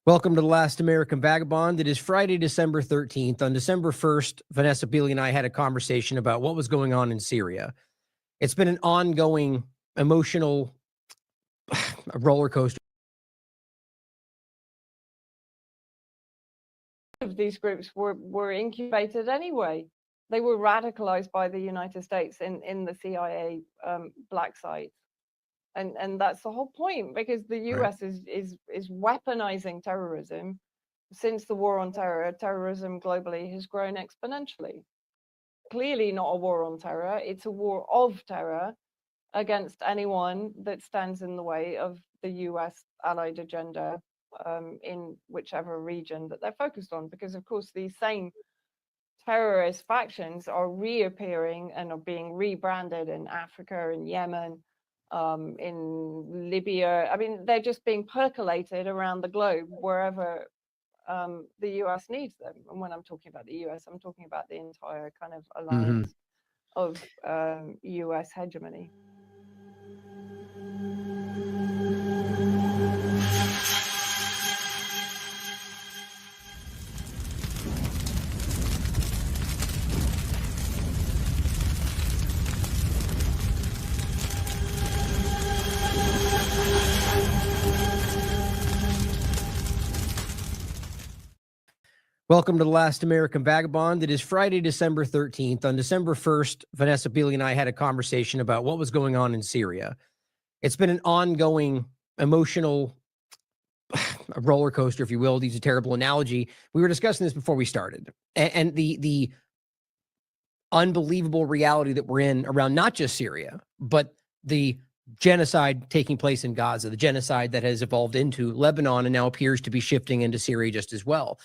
Welcome to The Last American Vagabond. It is Friday, December 13th. On December 1st, Vanessa Beeley and I had a conversation about what was going on in Syria. It's been an ongoing emotional roller coaster. These groups were incubated anyway. They were radicalized by the United States in the CIA black sites. And that's the whole point, because the US is weaponizing terrorism. Since the war on terror, terrorism globally has grown exponentially. Clearly not a war on terror, it's a war of terror against anyone that stands in the way of the US allied agenda in whichever region that they're focused on. Because of course these same terrorist factions are reappearing and are being rebranded in Africa, in Yemen, in Libya. I mean, they're just being percolated around the globe wherever the US needs them. And when I'm talking about the US, I'm talking about the entire kind of alliance of US hegemony. Welcome to The Last American Vagabond. It is Friday, December 13th. On December 1st, Vanessa Beeley and I had a conversation about what was going on in Syria. It's been an ongoing emotional roller coaster, if you will. To use a terrible analogy. We were discussing this before we started. And the unbelievable reality that we're in around not just Syria, but the genocide taking place in Gaza, the genocide that has evolved into Lebanon and now appears to be shifting into Syria just as well.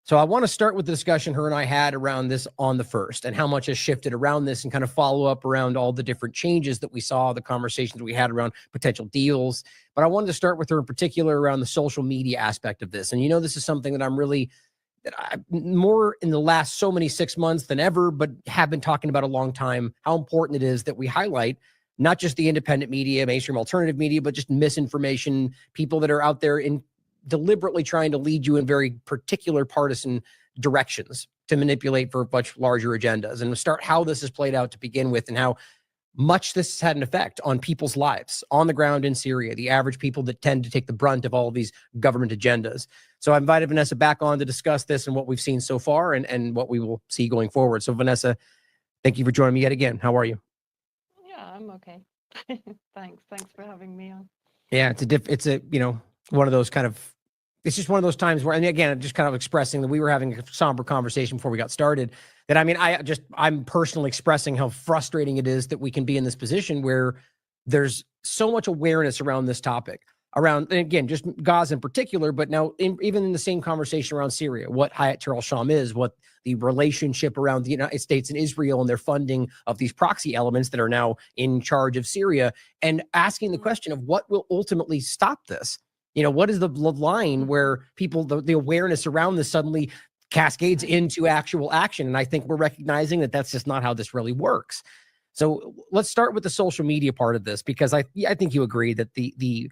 So I want to start with the discussion her and I had around this on the first, and how much has shifted around this, and kind of follow up around all the different changes that we saw, the conversations we had around potential deals. But I wanted to start with her in particular around the social media aspect of this. And this is something that I'm really, more in the last so many 6 months than ever, but have been talking about a long time, how important it is that we highlight not just the independent media, mainstream alternative media, but just misinformation, people that are out there in deliberately trying to lead you in very particular partisan directions to manipulate for much larger agendas, and start how this has played out to begin with, and how much this has had an effect on people's lives on the ground in Syria, the average people that tend to take the brunt of all of these government agendas. So I invited Vanessa back on to discuss this and what we've seen so far, and what we will see going forward. So Vanessa, thank you for joining me yet again. How are you? Yeah, I'm okay. Thanks for having me on. Yeah, it's a one of those kind of, it's just one of those times where, and again, just kind of expressing that we were having a somber conversation before we got started, that I'm personally expressing how frustrating it is that we can be in this position where there's so much awareness around this topic, around, and again, just Gaza in particular, but now even in the same conversation around Syria, what Hayat Tahrir al-Sham is, what the relationship around the United States and Israel and their funding of these proxy elements that are now in charge of Syria, and asking the question of what will ultimately stop this. What is the line where people, the awareness around this suddenly cascades into actual action? And I think we're recognizing that that's just not how this really works. So let's start with the social media part of this, because I think you agree that I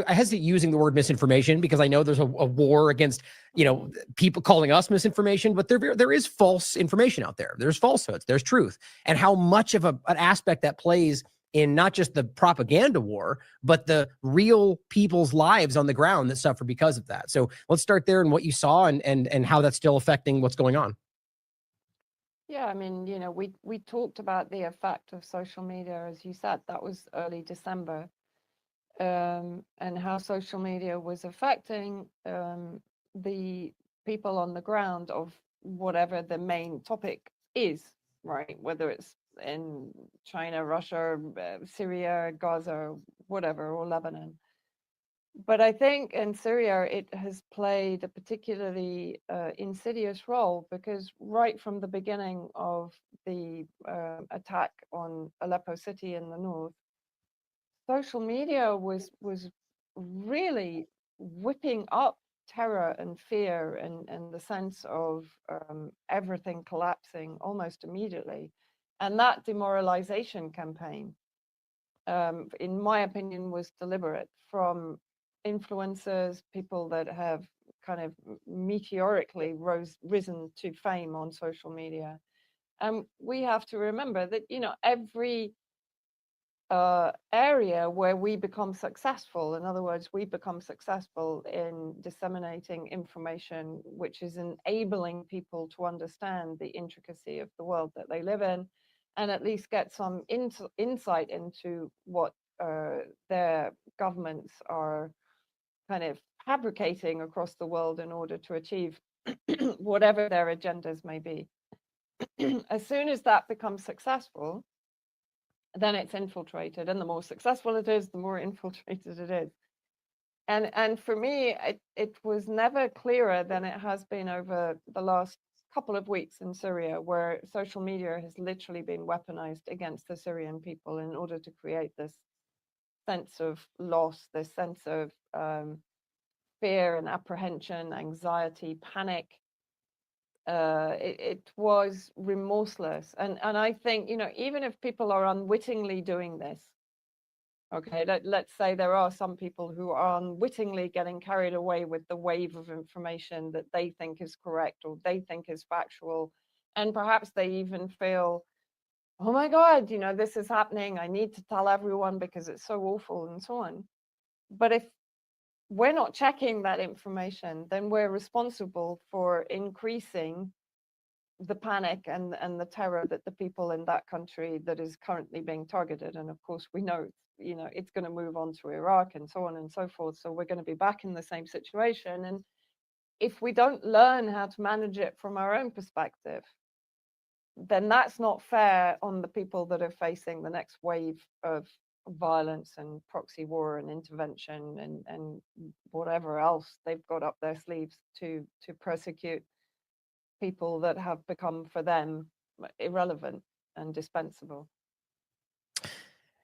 hesitate using the word misinformation, because I know there's a war against, people calling us misinformation, but there is false information out there. There's falsehoods, there's truth, and how much of an aspect that plays in not just the propaganda war, but the real people's lives on the ground that suffer because of that. So let's start there, and what you saw, and how that's still affecting what's going on. Yeah, I mean, we talked about the effect of social media, as you said. That was early December, and how social media was affecting the people on the ground of whatever the main topic is, right? Whether it's in China, Russia, Syria, Gaza, whatever, or Lebanon. But I think in Syria, it has played a particularly insidious role, because right from the beginning of the attack on Aleppo city in the north, social media was really whipping up terror and fear, and the sense of everything collapsing almost immediately. And that demoralization campaign in my opinion, was deliberate from influencers, people that have kind of meteorically risen to fame on social media. And we have to remember that, you know, every area where we become successful, in other words, we become successful in disseminating information which is enabling people to understand the intricacy of the world that they live in, and at least get some insight into what their governments are kind of fabricating across the world in order to achieve whatever their agendas may be. As soon as that becomes successful, then it's infiltrated, and the more successful it is, the more infiltrated it is. And for me, it was never clearer than it has been over the last couple of weeks in Syria, where social media has literally been weaponized against the Syrian people in order to create this sense of loss, this sense of fear and apprehension, anxiety, panic. It was remorseless. And I think, you know, even if people are unwittingly doing this, okay, let's say there are some people who are unwittingly getting carried away with the wave of information that they think is correct or they think is factual. And perhaps they even feel, oh my God, you know, this is happening. I need to tell everyone because it's so awful and so on. But if we're not checking that information, then we're responsible for increasing the panic and the terror that the people in that country that is currently being targeted. And of course, we know, you know, it's going to move on to Iraq and so on and so forth. So we're going to be back in the same situation. And if we don't learn how to manage it from our own perspective, then that's not fair on the people that are facing the next wave of violence and proxy war and intervention and whatever else they've got up their sleeves to persecute people that have become for them irrelevant and dispensable.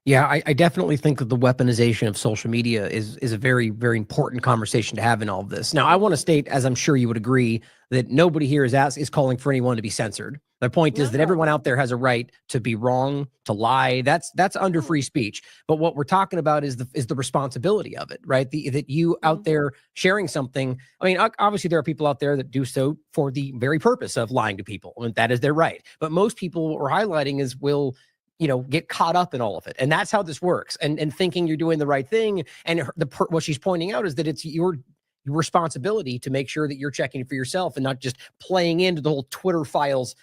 Yeah, I definitely think that the weaponization of social media is a very, very important conversation to have in all of this. Now, I want to state, as I'm sure you would agree, that nobody here is calling for anyone to be censored. The point is that everyone out there has a right to be wrong, to lie. That's under free speech. But what we're talking about is the responsibility of it, right? That you out there sharing something. I mean, obviously there are people out there that do so for the very purpose of lying to people, and that is their right. But most people, what we're highlighting is will, you know, get caught up in all of it. And that's how this works. And thinking you're doing the right thing. And what she's pointing out is that it's your responsibility to make sure that you're checking for yourself and not just playing into the whole Twitter files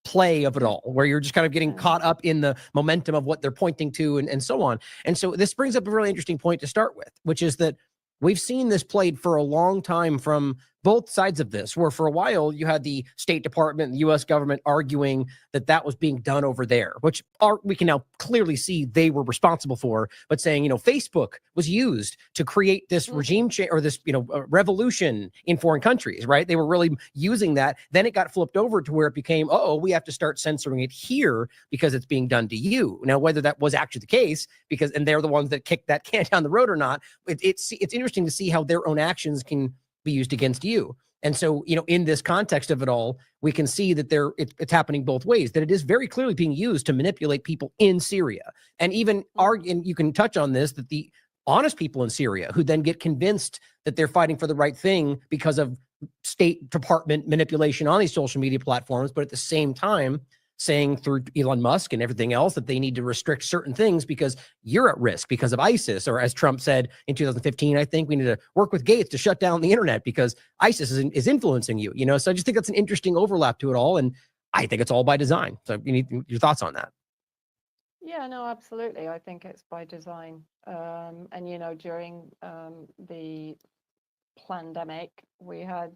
play of it all, where you're just kind of getting caught up in the momentum of what they're pointing to and so on. And so this brings up a really interesting point to start with, which is that we've seen this played for a long time from both sides of this, where for a while you had the State Department and the U.S. government arguing that that was being done over there, which we can now clearly see they were responsible for, but saying, you know, Facebook was used to create this regime change or this, you know, revolution in foreign countries, right? They were really using that. Then it got flipped over to where it became, oh, we have to start censoring it here because it's being done to you. Now, whether that was actually the case, and they're the ones that kicked that can down the road or not, it's interesting to see how their own actions can be used against you. And so, you know, in this context of it all, we can see that it's happening both ways, that it is very clearly being used to manipulate people in Syria. And even and you can touch on this, that the honest people in Syria who then get convinced that they're fighting for the right thing because of State Department manipulation on these social media platforms, but at the same time saying through Elon Musk and everything else that they need to restrict certain things because you're at risk because of ISIS, or as Trump said in 2015, I think we need to work with Gates to shut down the internet because ISIS is influencing you, you know? So I just think that's an interesting overlap to it all. And I think it's all by design. So you need your thoughts on that. Yeah, no, absolutely. I think it's by design. And, you know, during the pandemic, we had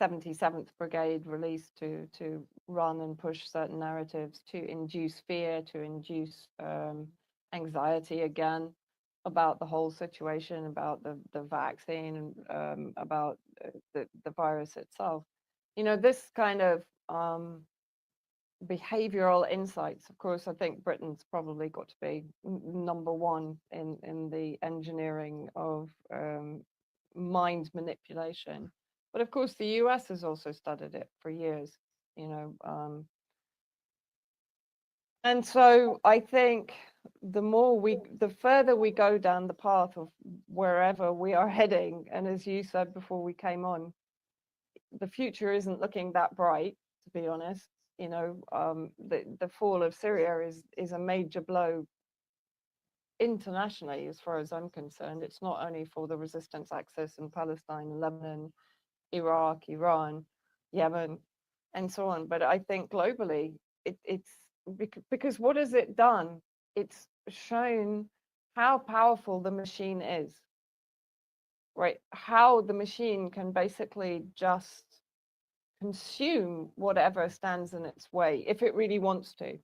77th Brigade released to run and push certain narratives, to induce fear, to induce anxiety again about the whole situation, about the vaccine, and about the virus itself. You know, this kind of behavioral insights, of course, I think Britain's probably got to be number one in the engineering of mind manipulation. But of course, the US has also studied it for years, you know. And so I think the further we go down the path of wherever we are heading, and as you said before we came on, the future isn't looking that bright, to be honest. You know, the fall of Syria is a major blow internationally, as far as I'm concerned. It's not only for the resistance axis in Palestine, Lebanon, Iraq, Iran, Yemen, and so on, but I think globally, it's because what has it done? It's shown how powerful the machine is, right? How the machine can basically just consume whatever stands in its way if it really wants to,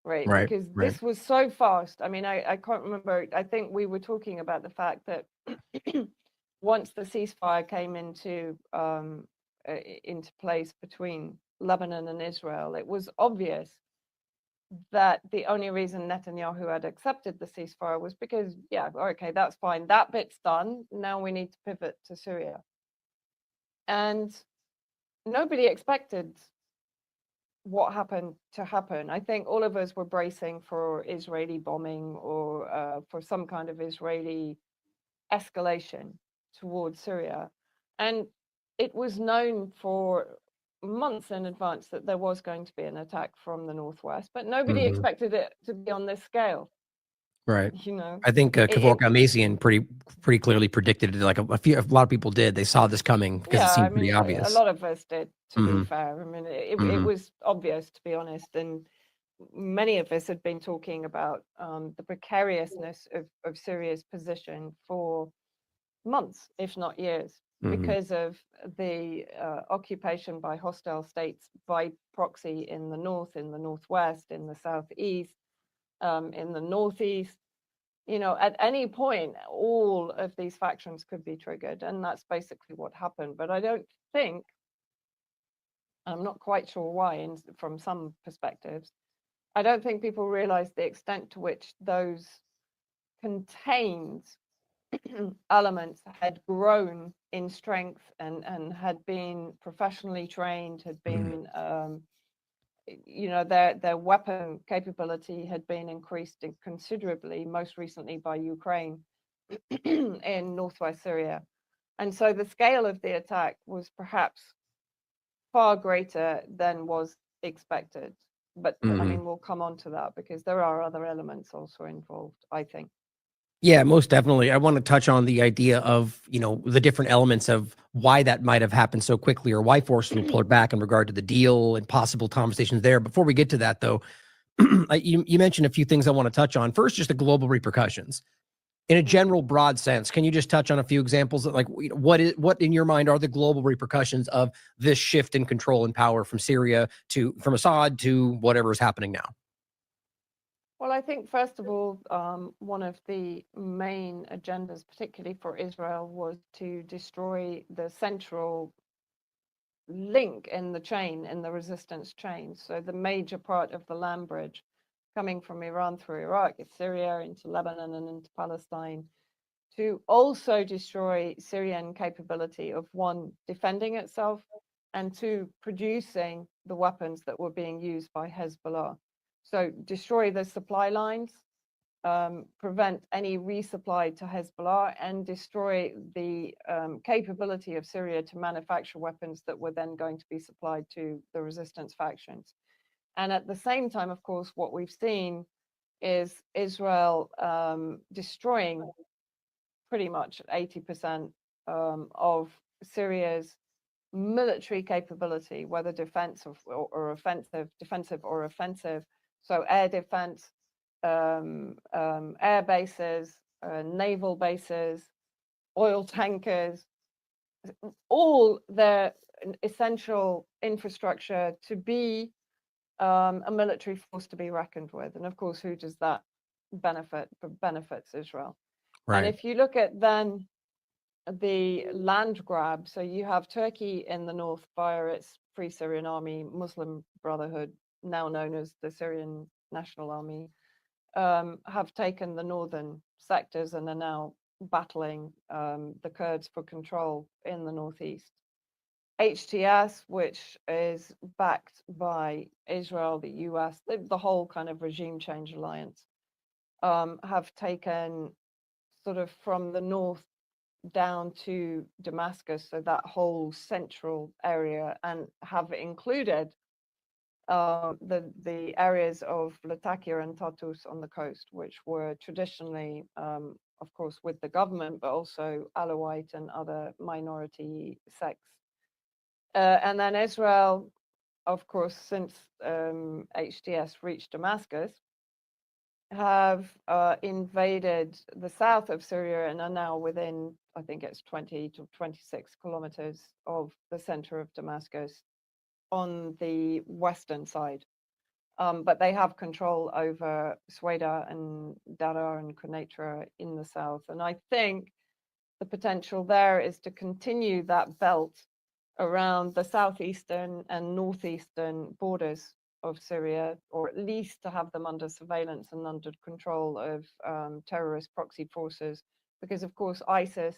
right? Right. Because Right. this was so fast. I mean, I can't remember. I think we were talking about the fact that once the ceasefire came into place between Lebanon and Israel, it was obvious that the only reason Netanyahu had accepted the ceasefire was because, yeah, okay, that's fine. That bit's done. Now we need to pivot to Syria. And nobody expected what happened to happen. I think all of us were bracing for Israeli bombing or for some kind of Israeli escalation towards Syria. And it was known for months in advance that there was going to be an attack from the northwest, but nobody Mhm. expected it to be on this scale. Right. You know, I think Kevork Amazian pretty clearly predicted it. Like a lot of people did. They saw this coming because it yeah, I seemed pretty mean, a obvious. lot of us did, to be Hmm. fair. I mean, it Hmm. was obvious, to be honest, and many of us had been talking about the precariousness of Syria's position for months, if not years, Hmm. because of the occupation by hostile states by proxy in the north, in the northwest, in the southeast, in the northeast. You know, at any point, all of these factions could be triggered, and that's basically what happened. But I don't think, I'm not quite sure why, from some perspectives, I don't think people realize the extent to which those contained elements had grown in strength and had been professionally trained, had been, you know, their weapon capability had been increased considerably, most recently by Ukraine in northwest Syria. And so the scale of the attack was perhaps far greater than was expected. But I Hmm. mean, we'll come on to that because there are other elements also involved, I think. Yeah, most definitely. I want to touch on the idea of, the different elements of why that might have happened so quickly or why forces were pulled back in regard to the deal and possible conversations there. Before we get to that, though, you mentioned a few things I want to touch on. First, just the global repercussions. In a general broad sense, can you just touch on a few examples of, like, what in your mind are the global repercussions of this shift in control and power from Syria from Assad to whatever is happening now? Well, I think, first of all, one of the main agendas, particularly for Israel, was to destroy the central link in the chain, in the resistance chain. So the major part of the land bridge coming from Iran through Iraq, Syria, into Lebanon and into Palestine, to also destroy Syrian capability of, one, defending itself, and two, producing the weapons that were being used by Hezbollah. So destroy the supply lines, prevent any resupply to Hezbollah, and destroy the capability of Syria to manufacture weapons that were then going to be supplied to the resistance factions. And at the same time, of course, what we've seen is Israel destroying pretty much 80% of Syria's military capability, whether defensive or offensive. So air defense, air bases, naval bases, oil tankers, all their essential infrastructure to be a military force to be reckoned with. And of course, who does that benefit? Benefits Israel. And Right. if you look at then the land grab, so you have Turkey in the north via its Free Syrian Army, Muslim Brotherhood, now known as the Syrian National Army, have taken the northern sectors and are now battling the Kurds for control in the northeast. HTS, which is backed by Israel, the US, the whole kind of regime change alliance, have taken sort of from the north down to Damascus, so that whole central area, and have included the areas of Latakia and Tartus on the coast, which were traditionally, of course, with the government, but also Alawite and other minority sects. And then Israel, of course, since HTS reached Damascus, have invaded the south of Syria and are now within, I think it's 20 to 26 kilometers of the center of Damascus on the western side. But they have control over Sueda and Dara and Quneitra in the south. And I think the potential there is to continue that belt around the southeastern and northeastern borders of Syria, or at least to have them under surveillance and under control of terrorist proxy forces, because of course ISIS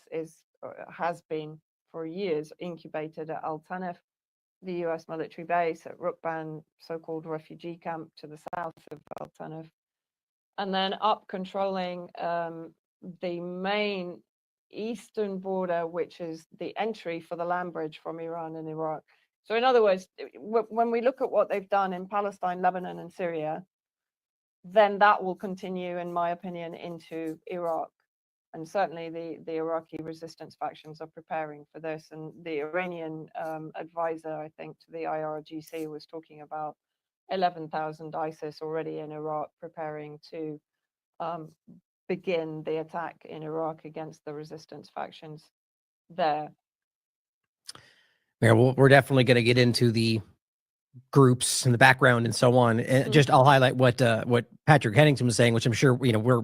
has been for years incubated at Al Tanif, the US military base, at Rukban, so-called refugee camp to the south of Al Tanif, and then up controlling the main eastern border, which is the entry for the land bridge from Iran and Iraq. So in other words, when we look at what they've done in Palestine, Lebanon, and Syria, then that will continue, in my opinion, into Iraq. And certainly the Iraqi resistance factions are preparing for this. And the Iranian advisor, I think, to the IRGC was talking about 11,000 ISIS already in Iraq, preparing to begin the attack in Iraq against the resistance factions there. Yeah, well, we're definitely going to get into the groups and the background and so on. And just I'll highlight what Patrick Hennington was saying, which I'm sure we're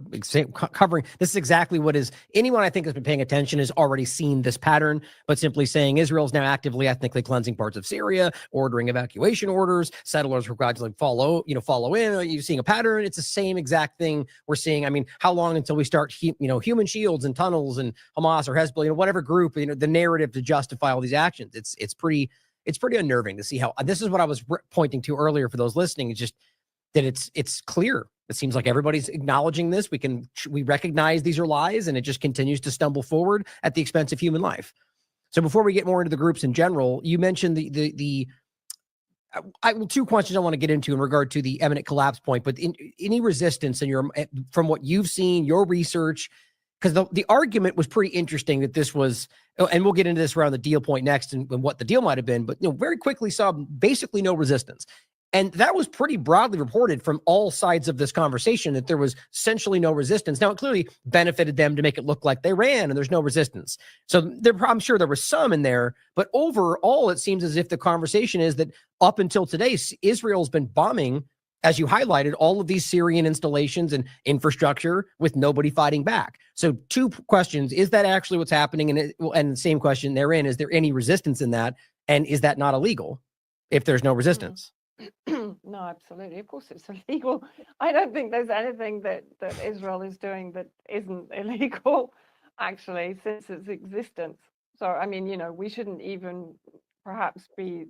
covering. This is exactly what is anyone I think has been paying attention has already seen this pattern, but simply saying Israel's now actively ethnically cleansing parts of Syria, ordering evacuation orders, settlers who gradually follow in. Are you seeing a pattern? It's the same exact thing we're seeing. I mean, how long until we start human shields and tunnels and Hamas or Hezbollah, whatever group, the narrative to justify all these actions? It's pretty unnerving to see how this is what I was pointing to earlier for those listening. It's just that it's clear. It seems like everybody's acknowledging this. We recognize these are lies, and it just continues to stumble forward at the expense of human life. So before we get more into the groups in general, you mentioned two questions I want to get into in regard to the imminent collapse point, but any resistance from what you've seen, your research, because the argument was pretty interesting that this was, and we'll get into this around the deal point next and what the deal might have been, but very quickly saw basically no resistance. And that was pretty broadly reported from all sides of this conversation, that there was essentially no resistance. Now, it clearly benefited them to make it look like they ran and there's no resistance. So I'm sure there was some in there, but overall, it seems as if the conversation is that up until today, Israel's been bombing, as you highlighted, all of these Syrian installations and infrastructure with nobody fighting back. So two questions. Is that actually what's happening? And the same question therein, is there any resistance in that? And is that not illegal if there's no resistance? No, absolutely. Of course it's illegal. I don't think there's anything that Israel is doing that isn't illegal, actually, since its existence. So, I mean, we shouldn't even perhaps be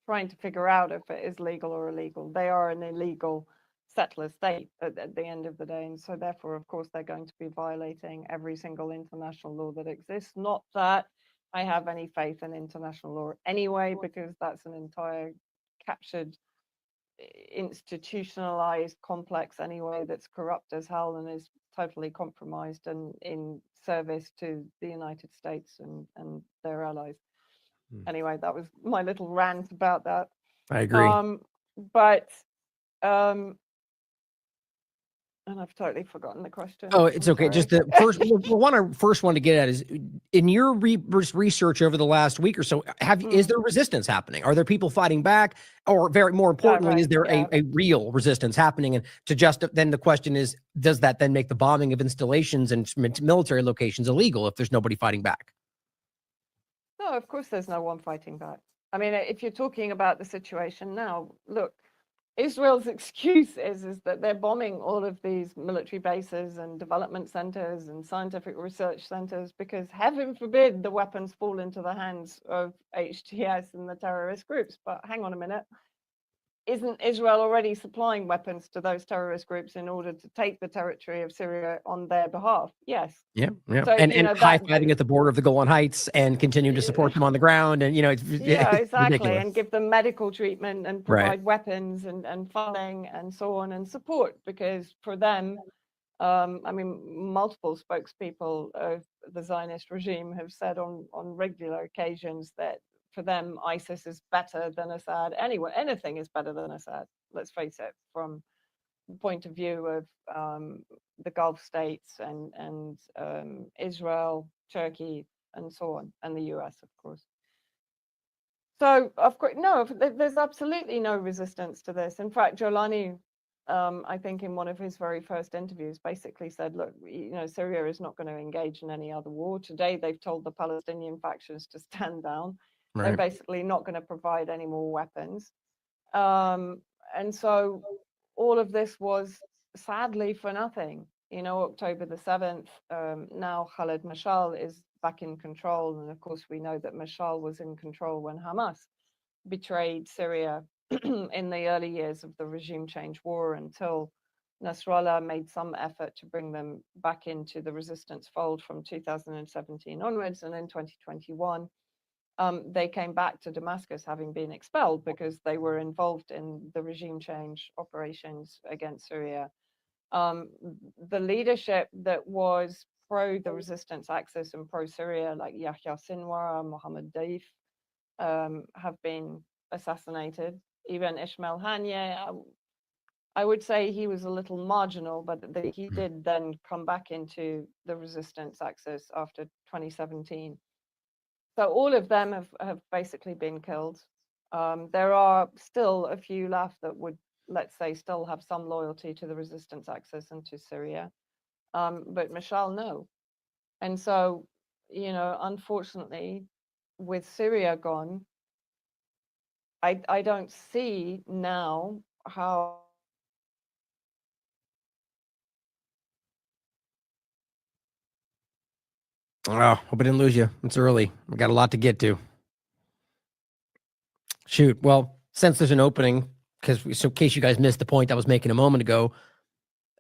trying to figure out if it is legal or illegal. They are an illegal settler state at the end of the day. And so therefore, of course, they're going to be violating every single international law that exists. Not that I have any faith in international law anyway, because that's an entire captured, institutionalized complex anyway, that's corrupt as hell and is totally compromised and in service to the United States and their allies. Anyway, that was my little rant about that. I agree. And I've totally forgotten the question. Oh, it's okay. Just the first one to get at is, in your research over the last week or so, is there resistance happening? Are there people fighting back, or more importantly, is there a real resistance happening? And then the question is, does that then make the bombing of installations and military locations illegal if there's nobody fighting back? No, of course there's no one fighting back. I mean, if you're talking about the situation now, look, Israel's excuse is that they're bombing all of these military bases and development centers and scientific research centers because heaven forbid the weapons fall into the hands of HTS and the terrorist groups. But hang on a minute. Isn't Israel already supplying weapons to those terrorist groups in order to take the territory of Syria on their behalf? Yes. Yeah, yeah. So, And you know, high that fiving at the border of the Golan Heights and continuing to support them on the ground. And, it's, yeah, it's exactly. ridiculous. And give them medical treatment and Right. provide weapons and funding and so on and support, because for them, I mean, multiple spokespeople of the Zionist regime have said on regular occasions that for them, ISIS is better than Assad. Anyway, anything is better than Assad. Let's face it, from the point of view of the Gulf states and Israel, Turkey, and so on, and the US, of course. So, of course, no, there's absolutely no resistance to this. In fact, Jolani, I think in one of his very first interviews, basically said, look, Syria is not going to engage in any other war. Today, they've told the Palestinian factions to stand down. Right. They're basically not going to provide any more weapons. And so all of this was sadly for nothing. October the 7th, now Khaled Mashal is back in control. And of course, we know that Mashal was in control when Hamas betrayed Syria in the early years of the regime change war, until Nasrallah made some effort to bring them back into the resistance fold from 2017 onwards. And in 2021, they came back to Damascus, having been expelled because they were involved in the regime change operations against Syria. The leadership that was pro the resistance axis and pro Syria, like Yahya Sinwar, Mohammed Daif, have been assassinated. Even Ismail Haniyeh, I would say he was a little marginal, but he did then come back into the resistance axis after 2017. So all of them have basically been killed. There are still a few left that would, let's say, still have some loyalty to the resistance axis and to Syria. But Mashal, no. And so, unfortunately, with Syria gone, I don't see now how. Oh, hope I didn't lose you. It's early. We got a lot to get to. Shoot. Well, since there's an opening, so in case you guys missed the point I was making a moment ago.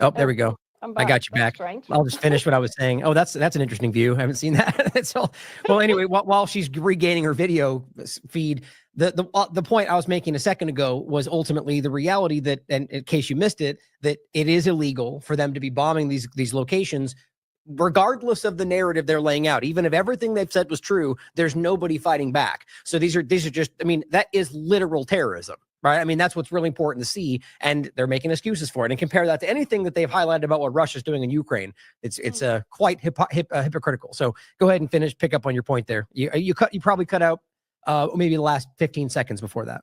Oh, there we go. I got you back. Strange. I'll just finish what I was saying. Oh, that's an interesting view. I haven't seen that. That's all. Well, anyway, while she's regaining her video feed, the point I was making a second ago was ultimately the reality that, and in case you missed it, that it is illegal for them to be bombing these locations, regardless of the narrative they're laying out. Even if everything they've said was true, there's nobody fighting back. So these are just, I mean, that is literal terrorism. Right. I mean, that's what's really important to see. And they're making excuses for it. And compare that to anything that they've highlighted about what Russia's doing in Ukraine. It's quite hypocritical. So go ahead and pick up on your point there. You probably cut out maybe the last 15 seconds before that.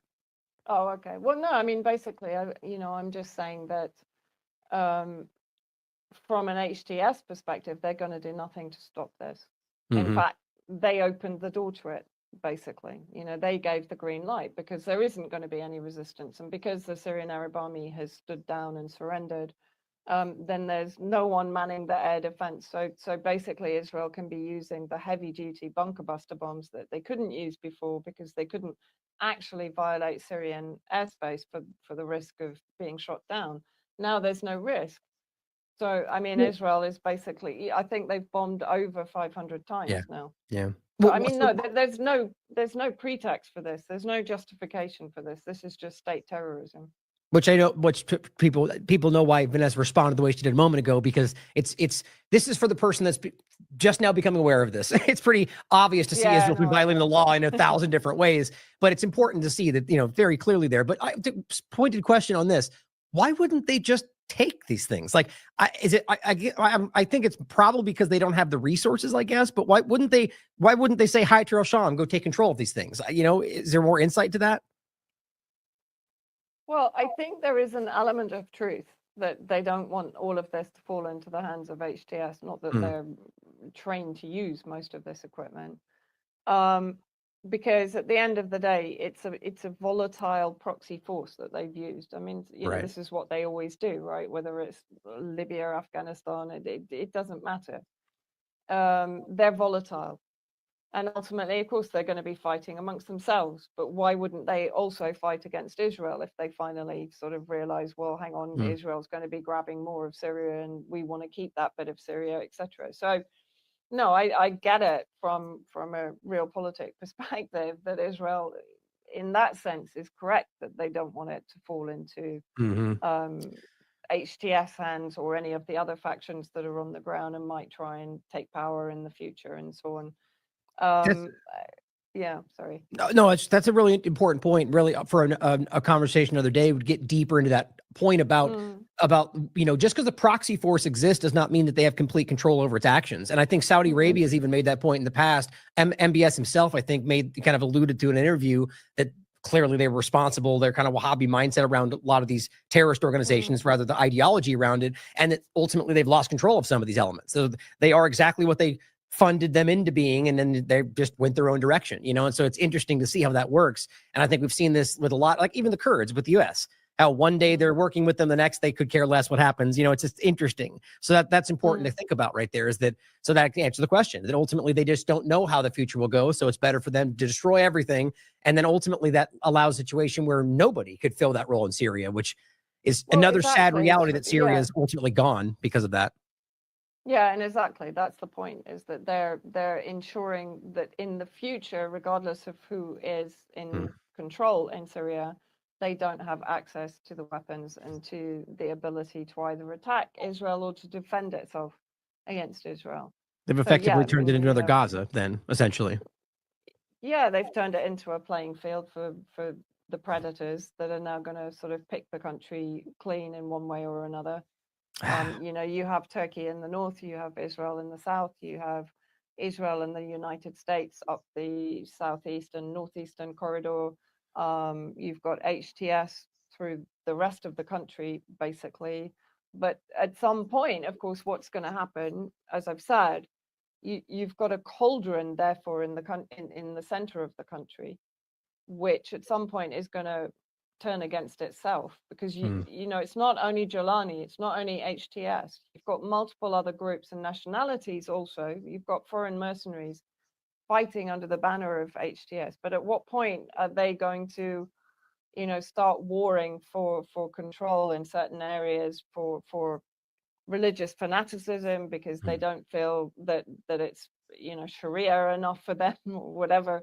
Oh, okay. Well, no, I mean, basically, I'm just saying that from an HTS perspective, they're going to do nothing to stop this. Mm-hmm. In fact, they opened the door to it. Basically, they gave the green light because there isn't going to be any resistance. And because the Syrian Arab Army has stood down and surrendered, then there's no one manning the air defense. So basically, Israel can be using the heavy duty bunker buster bombs that they couldn't use before because they couldn't actually violate Syrian airspace for the risk of being shot down. Now there's no risk. So, I mean, Israel is basically, I think they've bombed over 500 times now. Yeah. Well, I mean, no, there's no pretext for this. There's no justification for this. This is just state terrorism. Which people know why Vanessa responded the way she did a moment ago, because this is for the person that's just now becoming aware of this. It's pretty obvious to see Israel violating the law in 1,000 different ways, but it's important to see that, very clearly there. But pointed question on this: why wouldn't they just take these things? Like, I think it's probably because they don't have the resources, I guess. But why wouldn't they say, hi, Terrell Sham, go take control of these things? Is there more insight to that? Well, I think there is an element of truth that they don't want all of this to fall into the hands of HTS, not that they're trained to use most of this equipment. because at the end of the day, it's a volatile proxy force that they've used. I mean, you know, Right. this is what they always do, right? Whether it's Libya or Afghanistan, it doesn't matter. They're volatile. And ultimately, of course, they're going to be fighting amongst themselves. But why wouldn't they also fight against Israel if they finally sort of realize, well, hang on, Israel's going to be grabbing more of Syria and we want to keep that bit of Syria, etc. So, no, I get it from a realpolitik perspective that Israel, in that sense, is correct that they don't want it to fall into HTS hands or any of the other factions that are on the ground and might try and take power in the future and so on. Yeah, sorry. No, that's a really important point. Really, for a conversation another day, would get deeper into that point about you know, just because the proxy force exists does not mean that they have complete control over its actions. And I think Saudi Arabia has even made that point in the past. MBS himself, I think, kind of alluded to in an interview that clearly they were responsible. Their kind of Wahhabi mindset around a lot of these terrorist organizations, rather the ideology around it, and that ultimately they've lost control of some of these elements. So they are exactly what they funded them into being, and then they just went their own direction, you know? And so it's interesting to see how that works. And I think we've seen this with a lot, like even the Kurds with the US, how one day they're working with them, the next they could care less what happens. You know, it's just interesting. So that's important to think about right there, is that, so that can answer the question, that ultimately they just don't know how the future will go. So it's better for them to destroy everything. And then ultimately that allows a situation where nobody could fill that role in Syria, which is another sad reality that Syria is ultimately gone because of that. Yeah, and exactly, that's the point, is that they're ensuring that in the future, regardless of who is in control in Syria, they don't have access to the weapons and to the ability to either attack Israel or to defend itself against Israel. They've effectively turned it into another Gaza then, essentially. Yeah, they've turned it into a playing field for the predators that are now going to sort of pick the country clean in one way or another. You know, you have Turkey in the north, you have Israel in the south, you have Israel and the United States up the southeast and northeastern corridor. You've got HTS through the rest of the country, basically. But at some point, of course, what's going to happen, as I've said, you've got a cauldron, therefore, in the center of the country, which at some point is going to turn against itself, because you know, it's not only Jolani, it's not only HTS, you've got multiple other groups and nationalities also. You've got foreign mercenaries fighting under the banner of HTS. But at what point are they going to, you know, start warring for control in certain areas for religious fanaticism, because they don't feel that it's, you know, Sharia enough for them or whatever.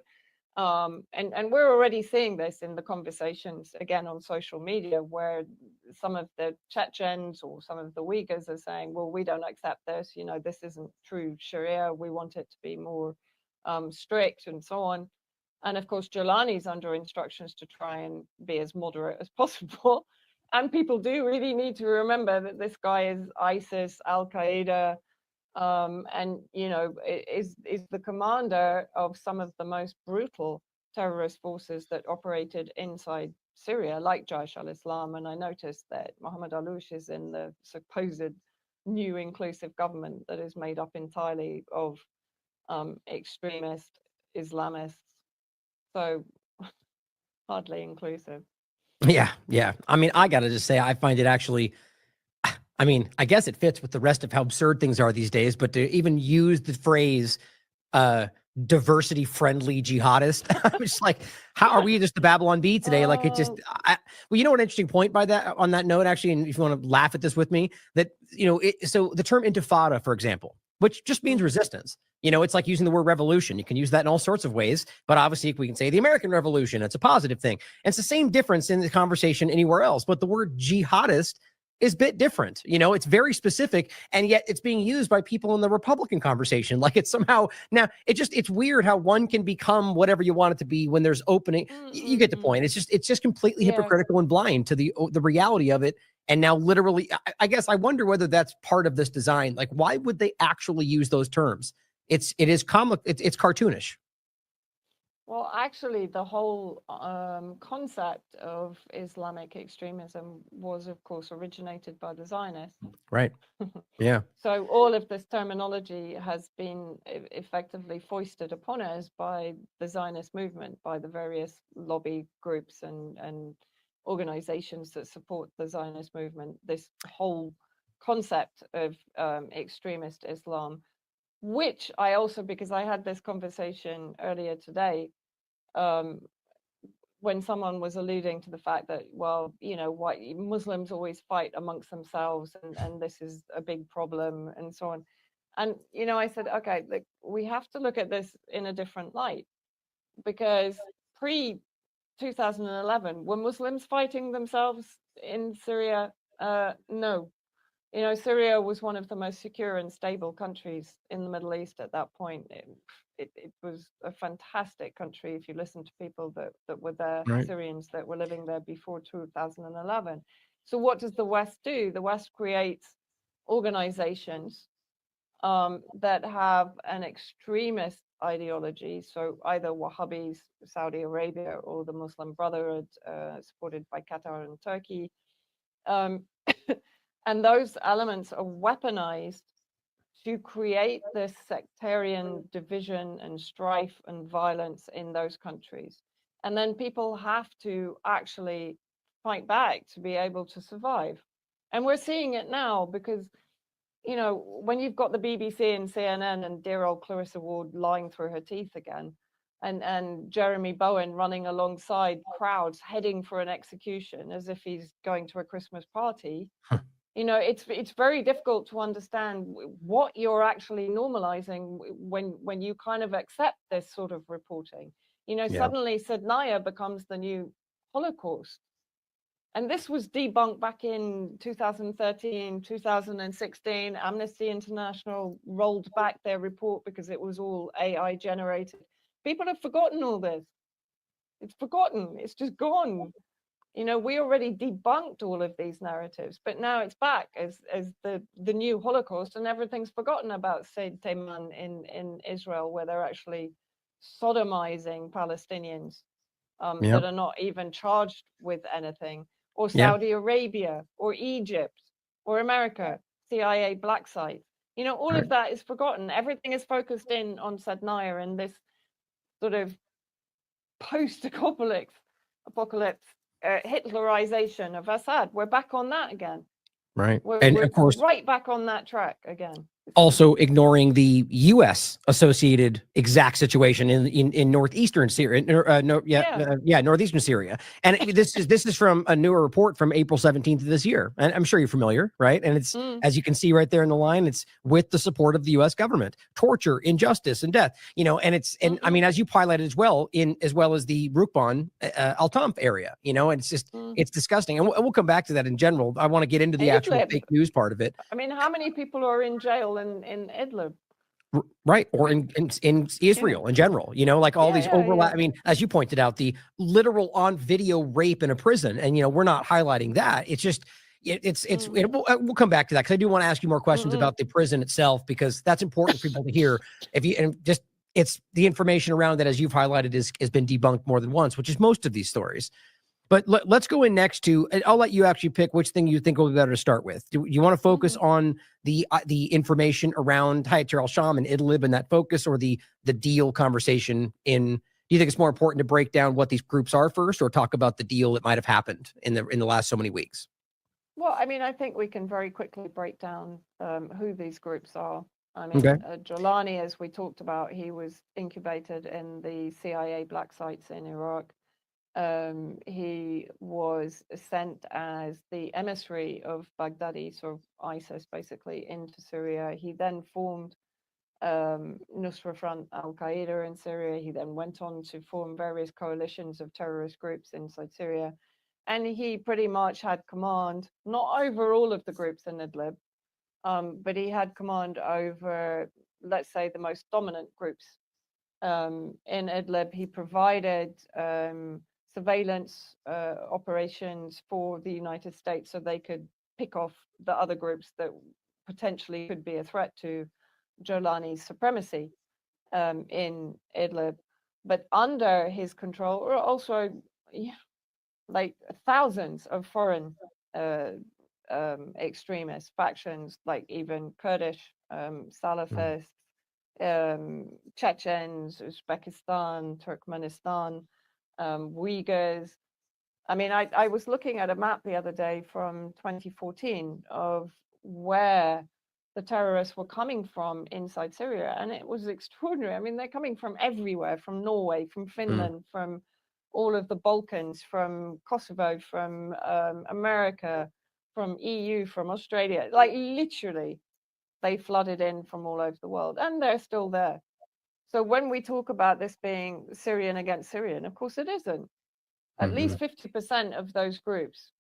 And we're already seeing this in the conversations again on social media, where some of the Chechens or some of the Uyghurs are saying, well, we don't accept this, you know, this isn't true Sharia, we want it to be more strict and so on. And of course, Jolani's under instructions to try and be as moderate as possible. And people do really need to remember that this guy is ISIS, Al-Qaeda, and you know, is the commander of some of the most brutal terrorist forces that operated inside Syria, like Jaish al-Islam. And I noticed that Mohammed Aloush is in the supposed new inclusive government that is made up entirely of extremist Islamists. So hardly inclusive. Yeah. I mean, I got to just say, I find it actually, I mean, I guess it fits with the rest of how absurd things are these days, but to even use the phrase diversity friendly jihadist, I'm just like, how are we just the Babylon Bee today? Like it just, well, you know, an interesting point on that note, actually, and if you want to laugh at this with me, that, you know, so the term intifada, for example, which just means resistance. You know, it's like using the word revolution. You can use that in all sorts of ways, but obviously we can say the American Revolution, it's a positive thing. And it's the same difference in the conversation anywhere else, but the word jihadist is a bit different. You know, it's very specific, and yet it's being used by people in the Republican conversation. Like it's somehow, now it's weird how one can become whatever you want it to be when there's opening. You get the point. It's just completely hypocritical and blind to the reality of it. And now literally, I guess I wonder whether that's part of this design. Like, why would they actually use those terms? It is comic. It's cartoonish. Well, actually, the whole concept of Islamic extremism was, of course, originated by the Zionists. Right. Yeah. So all of this terminology has been effectively foisted upon us by the Zionist movement, by the various lobby groups and organizations that support the Zionist movement. This whole concept of extremist Islam, which I also, because I had this conversation earlier today, when someone was alluding to the fact that, well, you know, white Muslims always fight amongst themselves, and this is a big problem, and so on. And, you know, I said, okay, look, we have to look at this in a different light, because pre 2011, were Muslims fighting themselves in Syria? No. You know, Syria was one of the most secure and stable countries in the Middle East at that point. It was a fantastic country if you listen to people that were there, Right. Syrians that were living there before 2011. So what does the West do? The West creates organizations that have an extremist ideology. So either Wahhabis, Saudi Arabia, or the Muslim Brotherhood, supported by Qatar and Turkey. And those elements are weaponized to create this sectarian division and strife and violence in those countries. And then people have to actually fight back to be able to survive. And we're seeing it now because, you know, when you've got the BBC and CNN and dear old Clarissa Ward lying through her teeth again, and Jeremy Bowen running alongside crowds heading for an execution as if he's going to a Christmas party, you know, it's very difficult to understand what you're actually normalizing when you kind of accept this sort of reporting. You know, suddenly Sednaya becomes the new Holocaust. And this was debunked back in 2013, 2016. Amnesty International rolled back their report because it was all AI generated. People have forgotten all this. It's forgotten. It's just gone. You know, we already debunked all of these narratives, but now it's back as the new Holocaust, and everything's forgotten about Said Tayman in Israel, where they're actually sodomizing Palestinians that are not even charged with anything, or Saudi Arabia, or Egypt, or America, CIA black sites. You know, all of that is forgotten. Everything is focused in on Sednaya and this sort of post-apocalypse Hitlerization of Assad. We're back on that again. Right. We're Of course, right back on that track again. also ignoring the U.S. associated exact situation in northeastern Syria, northeastern Syria. And this is from a newer report from April 17th of this year, and I'm sure you're familiar, right? And it's as you can see right there in the line, it's with the support of the U.S. government, torture, injustice, and death. You know, and it's I mean, as you highlighted as well as the Rukban Al-Tanf area. You know, and it's just it's disgusting, and we'll come back to that in general. I want to get into the actual fake news part of it. I mean, how many people are in jail in Idlib? Right. Or in Israel in general, you know, like all these overlap. I mean, as you pointed out, the literal on video rape in a prison. And, you know, we're not highlighting that. It's just, we'll come back to that because I do want to ask you more questions about the prison itself, because that's important for people to hear. It's the information around that, as you've highlighted, has been debunked more than once, which is most of these stories. But let's go in next to, I'll let you actually pick which thing you think will be better to start with. Do you want to focus on the information around Hayat al-Sham and Idlib and that focus, or the deal conversation do you think it's more important to break down what these groups are first, or talk about the deal that might have happened in the last so many weeks? Well, I mean, I think we can very quickly break down who these groups are. I mean, Jolani, as we talked about, he was incubated in the CIA black sites in Iraq. He was sent as the emissary of Baghdadi, sort of ISIS, basically, into Syria. He then formed Nusra Front al-Qaeda in Syria. He then went on to form various coalitions of terrorist groups inside Syria. And he pretty much had command, not over all of the groups in Idlib, but he had command over, let's say, the most dominant groups in Idlib. He provided surveillance operations for the United States so they could pick off the other groups that potentially could be a threat to Jolani's supremacy in Idlib. but under his control are also, yeah, like thousands of foreign extremist factions, like even Kurdish Salafists, Chechens, Uzbekistan, Turkmenistan, Uyghurs. I mean, I was looking at a map the other day from 2014 of where the terrorists were coming from inside Syria, and it was extraordinary. I mean, they're coming from everywhere, from Norway, from Finland, from all of the Balkans, from Kosovo, from America, from EU, from Australia. Like literally, they flooded in from all over the world, and they're still there. So when we talk about this being Syrian against Syrian, of course it isn't. At least 50% of those groups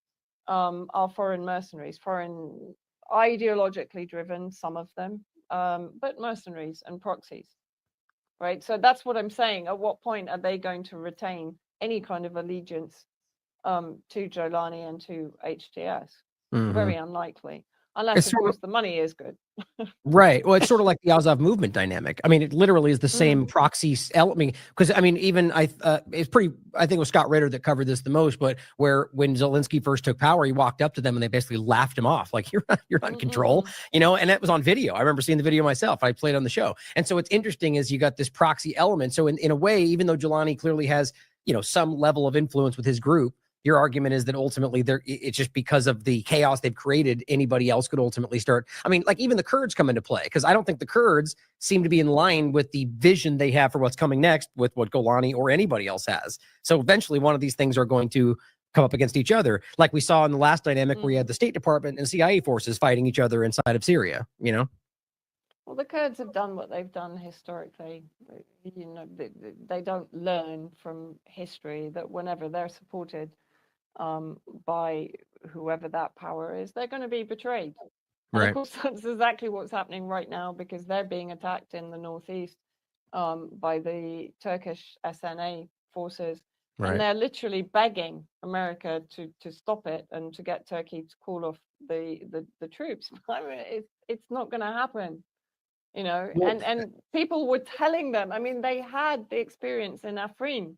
are foreign mercenaries, foreign ideologically driven, some of them, but mercenaries and proxies, right? So that's what I'm saying. At what point are they going to retain any kind of allegiance to Jolani and to HTS? Very unlikely, unless, of course, the money is good. Right. Well, it's sort of like the Azov movement dynamic. I mean, it literally is the same proxy element. Because I mean, even it's pretty. I think it was Scott Ritter that covered this the most. But where when Zelensky first took power, he walked up to them and they basically laughed him off, like you're not in control, you know. And that was on video. I remember seeing the video myself. I played on the show. And so what's interesting is you got this proxy element. So in a way, even though Jelani clearly has, you know, some level of influence with his group, your argument is that ultimately it's just because of the chaos they've created, anybody else could ultimately start. I mean, like even the Kurds come into play, because I don't think the Kurds seem to be in line with the vision they have for what's coming next with what Golani or anybody else has. So eventually one of these things are going to come up against each other, like we saw in the last dynamic where you had the State Department and CIA forces fighting each other inside of Syria, you know? Well, the Kurds have done what they've done historically. You know, they don't learn from history that whenever they're supported by whoever that power is, they're going to be betrayed. And of course, that's exactly what's happening right now, because they're being attacked in the northeast by the Turkish SNA forces. And they're literally begging America to stop it and to get Turkey to call off the troops. I mean, it's not going to happen. You know, and people were telling them, I mean, they had the experience in Afrin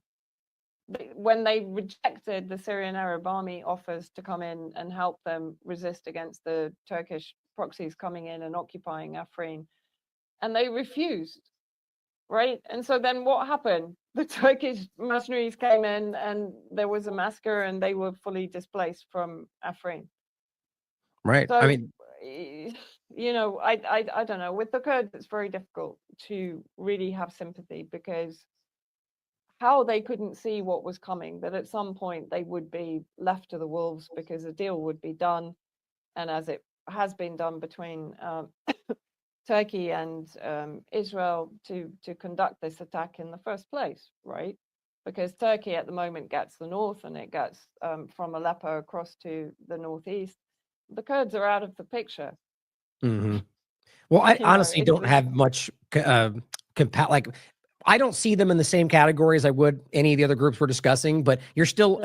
when they rejected the Syrian Arab Army offers to come in and help them resist against the Turkish proxies coming in and occupying Afrin, and they refused, right? And so then what happened? The Turkish mercenaries came in and there was a massacre and they were fully displaced from Afrin. Right. So, I mean, you know, I don't know. With the Kurds, it's very difficult to really have sympathy, because how they couldn't see what was coming, that at some point they would be left to the wolves because a deal would be done. And as it has been done between Turkey and Israel to conduct this attack in the first place, right? Because Turkey at the moment gets the north, and it gets from Aleppo across to the northeast. The Kurds are out of the picture. Well, I honestly don't have much like I don't see them in the same category as I would any of the other groups we're discussing, but you're still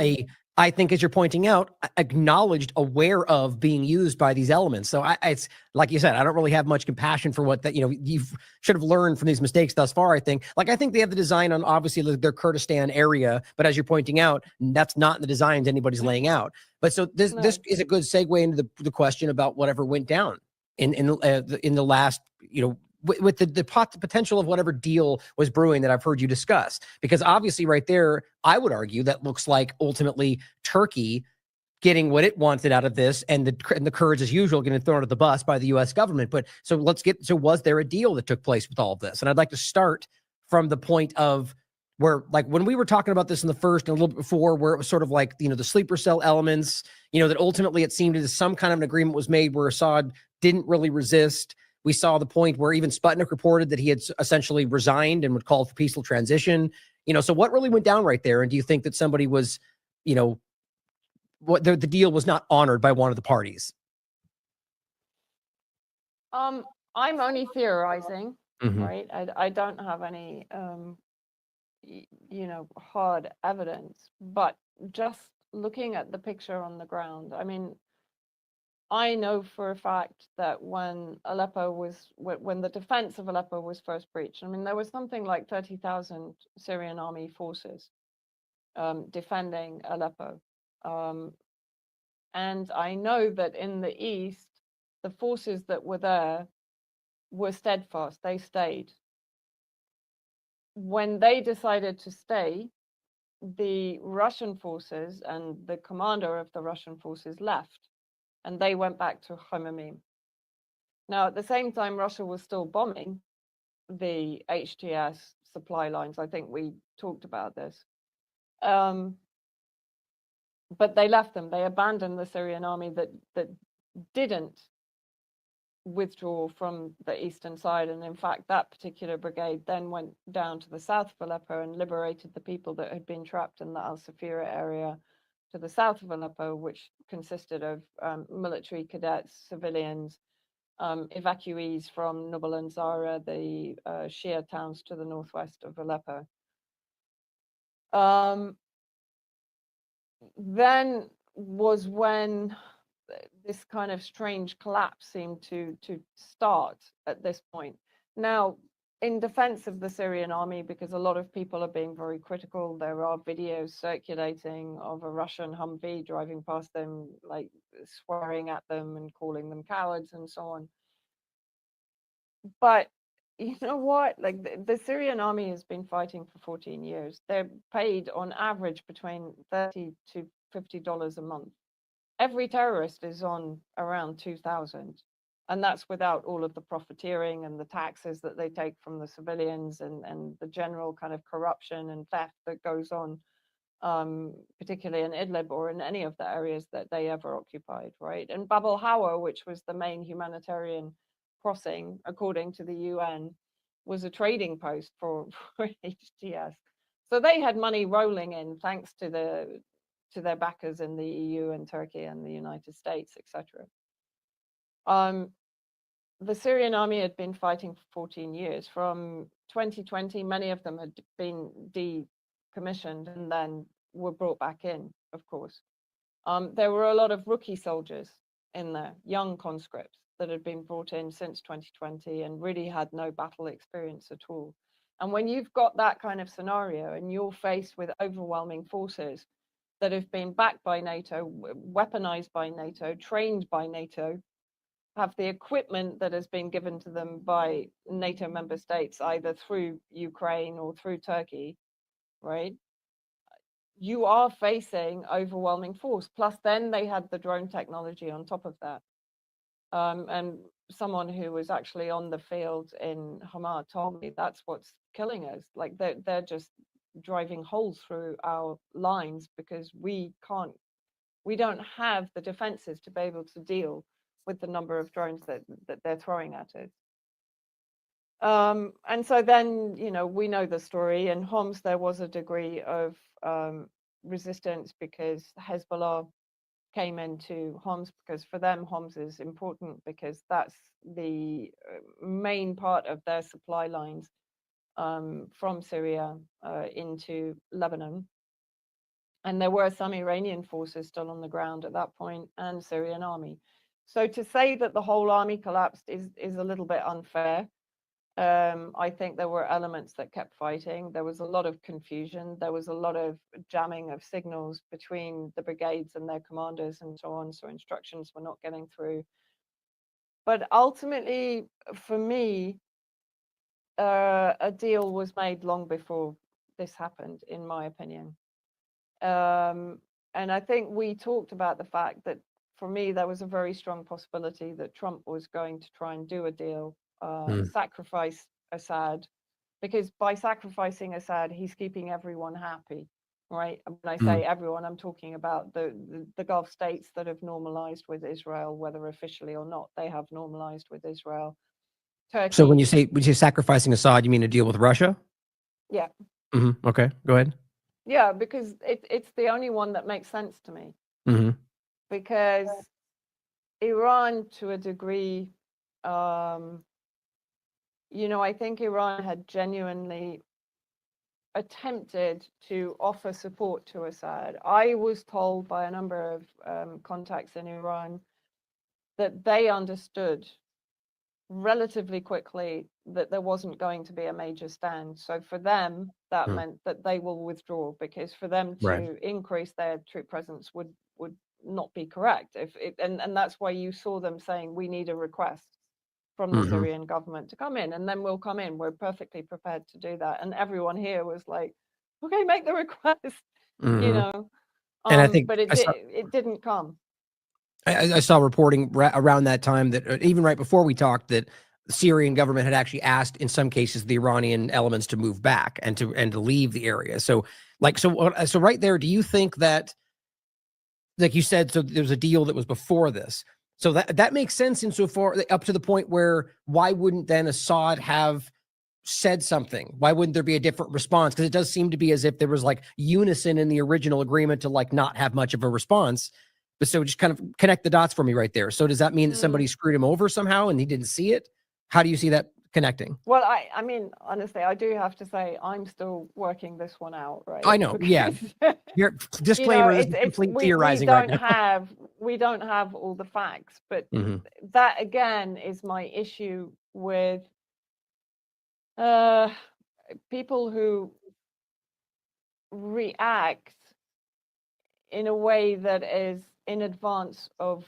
I think, as you're pointing out, acknowledged, aware of being used by these elements. So it's like you said, I don't really have much compassion for what that, you know, you should have learned from these mistakes thus far. I think they have the design on obviously their Kurdistan area, but as you're pointing out, that's not in the designs anybody's laying out. But so this is a good segue into the question about whatever went down in the last, you know, with the potential of whatever deal was brewing that I've heard you discuss. Because obviously right there, I would argue that looks like ultimately Turkey getting what it wanted out of this, and the Kurds, as usual, getting thrown at the bus by the U.S. government. But so was there a deal that took place with all of this? And I'd like to start from the point of where, like, when we were talking about this in the first and a little bit before, where it was sort of like, you know, the sleeper cell elements, you know, that ultimately it seemed as some kind of an agreement was made where Assad didn't really resist. We saw the point where even Sputnik reported that he had essentially resigned and would call for peaceful transition. You know, so what really went down right there? And do you think that somebody was, you know, what the deal was not honored by one of the parties? I'm only theorizing, right? I don't have any, you know, hard evidence, but just looking at the picture on the ground, I mean, I know for a fact that when the defense of Aleppo was first breached, I mean, there was something like 30,000 Syrian army forces defending Aleppo. And I know that in the east, the forces that were there were steadfast. They stayed. When they decided to stay, the Russian forces and the commander of the Russian forces left, and they went back to Khmeimim. Now, at the same time, Russia was still bombing the HTS supply lines. I think we talked about this. But they left them. They abandoned the Syrian army that didn't withdraw from the eastern side. And in fact, that particular brigade then went down to the south of Aleppo and liberated the people that had been trapped in the Al-Safira area to the south of Aleppo, which consisted of military cadets, civilians, evacuees from Nubal and Zara, the Shia towns to the northwest of Aleppo. Then was when this kind of strange collapse seemed to start at this point. Now, in defense of the Syrian army, because a lot of people are being very critical, there are videos circulating of a Russian Humvee driving past them, like swearing at them and calling them cowards and so on. But you know what? Like the Syrian army has been fighting for 14 years. They're paid on average between $30 to $50 a month. Every terrorist is on around 2,000, and that's without all of the profiteering and the taxes that they take from the civilians and the general kind of corruption and theft that goes on, particularly in Idlib or in any of the areas that they ever occupied, right? And Bab al-Hawa, which was the main humanitarian crossing, according to the UN, was a trading post for HTS. So they had money rolling in thanks to their backers in the EU and Turkey and the United States, etc. The Syrian army had been fighting for 14 years. From 2020, many of them had been decommissioned and then were brought back in, of course. There were a lot of rookie soldiers in there, young conscripts that had been brought in since 2020 and really had no battle experience at all. And when you've got that kind of scenario and you're faced with overwhelming forces that have been backed by NATO, weaponized by NATO, trained by NATO, have the equipment that has been given to them by NATO member states, either through Ukraine or through Turkey, right? You are facing overwhelming force. Plus, then they had the drone technology on top of that. And someone who was actually on the field in Hama told me that's what's killing us. Like they're just driving holes through our lines because we don't have the defenses to be able to deal with the number of drones that they're throwing at us. And so then, you know, we know the story. In Homs, there was a degree of resistance because Hezbollah came into Homs, because for them, Homs is important because that's the main part of their supply lines from Syria into Lebanon. And there were some Iranian forces still on the ground at that point and Syrian army. So to say that the whole army collapsed is a little bit unfair. I think there were elements that kept fighting. There was a lot of confusion. There was a lot of jamming of signals between the brigades and their commanders and so on. So instructions were not getting through. But ultimately, for me, a deal was made long before this happened, in my opinion. And I think we talked about the fact that for me, there was a very strong possibility that Trump was going to try and do a deal, sacrifice Assad, because by sacrificing Assad, he's keeping everyone happy, right? When I say everyone, I'm talking about the Gulf states that have normalized with Israel, whether officially or not, they have normalized with Israel. Turkey. So when you say sacrificing Assad, you mean a deal with Russia? Yeah. Okay, go ahead. Yeah, because it's the only one that makes sense to me. Because Iran, to a degree, you know, I think Iran had genuinely attempted to offer support to Assad. I was told by a number of contacts in Iran that they understood relatively quickly that there wasn't going to be a major stand. So for them, that meant that they will withdraw, because for them to increase their troop presence would not be correct. And that's why you saw them saying, we need a request from the Syrian government to come in, and then we'll come in. We're perfectly prepared to do that. And everyone here was like, okay, make the request, you know. And I think but it didn't come. I saw reporting around that time that even right before we talked, that the Syrian government had actually asked, in some cases, the Iranian elements to move back and to leave the area. So right there, do you think that, like you said, so there's a deal that was before this, so that makes sense insofar up to the point where why wouldn't then Assad have said something? Why wouldn't there be a different response? Because it does seem to be as if there was like unison in the original agreement to like not have much of a response. But so just kind of connect the dots for me right there. So does that mean that somebody screwed him over somehow and he didn't see it? How do you see that connecting? Well, I mean, honestly, I do have to say I'm still working this one out, right? I know, yeah. Your disclaimer, this is complete theorizing right now. We don't have all the facts, but that again is my issue with people who react in a way that is in advance of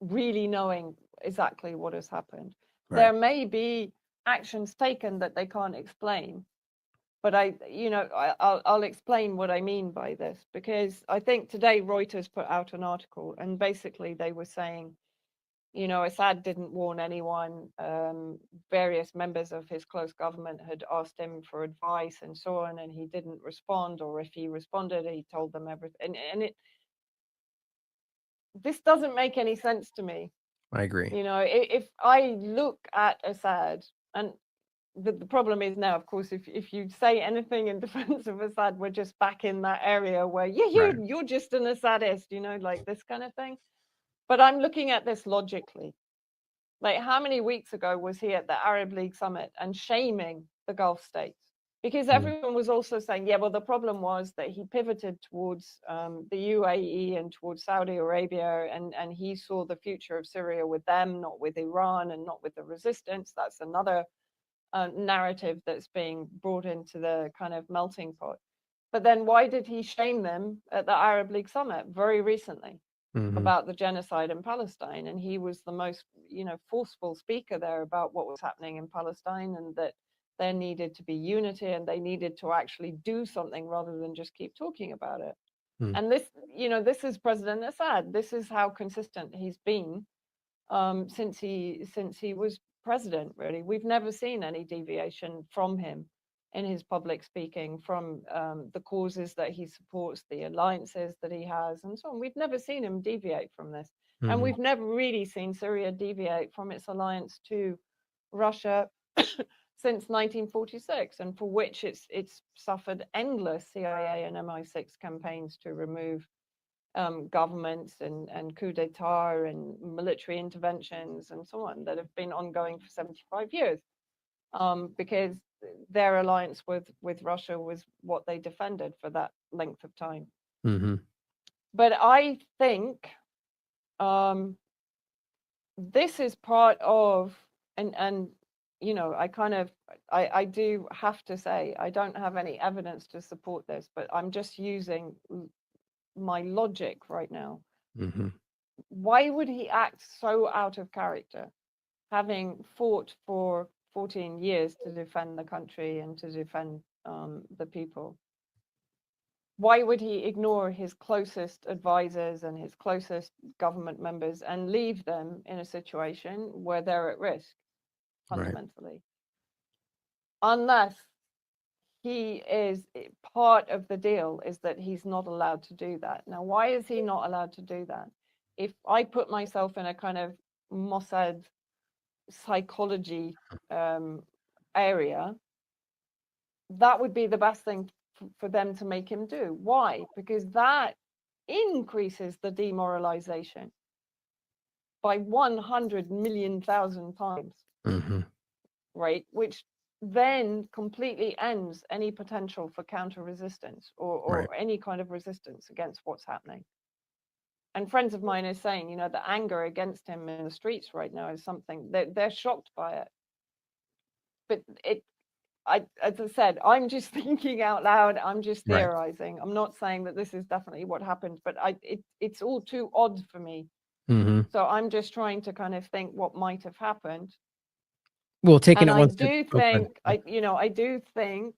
really knowing exactly what has happened. Right. There may be actions taken that they can't explain, but I'll explain what I mean by this, because I think today Reuters put out an article and basically they were saying, Assad didn't warn anyone. Various members of his close government had asked him for advice and so on, and he didn't respond, or if he responded, he told them everything. And this doesn't make any sense to me. I agree. If I look at Assad, and the problem is now, of course, if you say anything in defense of Assad, we're just back in that area where, you're just an Assadist, like this kind of thing. But I'm looking at this logically. Like, how many weeks ago was he at the Arab League summit and shaming the Gulf states? Because everyone was also saying, well, the problem was that he pivoted towards the UAE and towards Saudi Arabia, and he saw the future of Syria with them, not with Iran and not with the resistance. That's another narrative that's being brought into the kind of melting pot. But then why did he shame them at the Arab League summit very recently about the genocide in Palestine? And he was the most, forceful speaker there about what was happening in Palestine, and that there needed to be unity and they needed to actually do something rather than just keep talking about it. And this, this is President Assad. This is how consistent he's been since he was president, really. We've never seen any deviation from him in his public speaking, from the causes that he supports, the alliances that he has, and so on. We've never seen him deviate from this. And we've never really seen Syria deviate from its alliance to Russia since 1946, and for which it's suffered endless CIA and MI6 campaigns to remove governments and coup d'etat and military interventions and so on that have been ongoing for 75 years, because their alliance with Russia was what they defended for that length of time. But I think this is part of, and I do have to say, I don't have any evidence to support this, but I'm just using my logic right now. Why would he act so out of character, having fought for 14 years to defend the country and to defend the people? Why would he ignore his closest advisors and his closest government members and leave them in a situation where they're at risk, fundamentally? Unless he is, part of the deal is that he's not allowed to do that. Now, why is he not allowed to do that? If I put myself in a kind of Mossad psychology area, that would be the best thing for them to make him do. Why? Because that increases the demoralization by 100 million thousand times, right? Which then completely ends any potential for counter resistance or any kind of resistance against what's happening. And friends of mine are saying, the anger against him in the streets right now is something that they're shocked by it. But as I said, I'm just thinking out loud. I'm just theorizing. I'm not saying that this is definitely what happened, but it's all too odd for me. So I'm just trying to kind of think what might have happened. Well, taking And it I one do step. think, I do think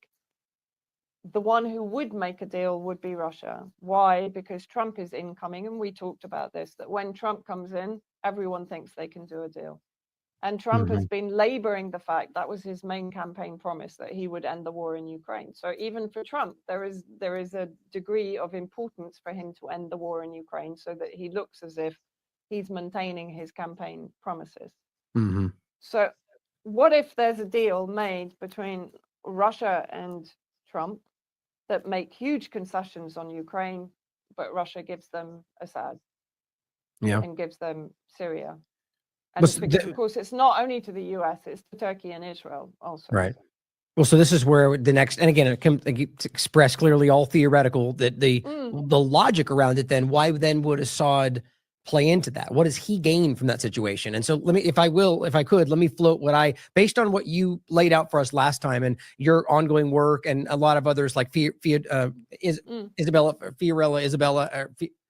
the one who would make a deal would be Russia. Why? Because Trump is incoming, and we talked about this, that when Trump comes in, everyone thinks they can do a deal. And Trump has been laboring the fact that was his main campaign promise, that he would end the war in Ukraine. So even for Trump, there is a degree of importance for him to end the war in Ukraine, so that he looks as if he's maintaining his campaign promises. So what if there's a deal made between Russia and Trump that make huge concessions on Ukraine, but Russia gives them Assad and gives them Syria? And because, of course, it's not only to the US, it's to Turkey and Israel also. Right. Well, so this is where the next, and again, it can express clearly all theoretical, that the logic around it, then why then would Assad play into that? What does he gain from that situation? And so let me, if I could, let me float based on what you laid out for us last time and your ongoing work and a lot of others like Isabella,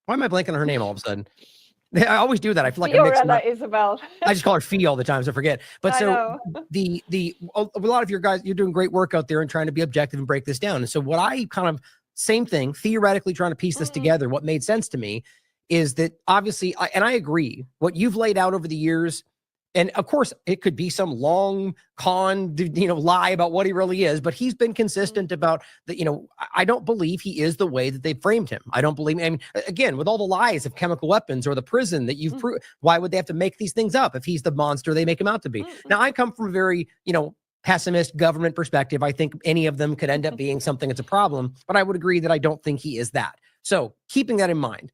why am I blanking on her name all of a sudden? I always do that. I feel like I mix them up. Isabel. I just call her Fee all the time, so I forget. But so a lot of your guys, you're doing great work out there and trying to be objective and break this down. And so what I kind of, same thing, theoretically trying to piece this together, what made sense to me is that obviously, and I agree, what you've laid out over the years, and of course, it could be some long con, lie about what he really is, but he's been consistent about that. I don't believe he is the way that they framed him. I don't believe, I mean, again, with all the lies of chemical weapons or the prison that you've proved, why would they have to make these things up if he's the monster they make him out to be? Now, I come from a very, pessimist government perspective. I think any of them could end up being something that's a problem, but I would agree that I don't think he is that. So keeping that in mind,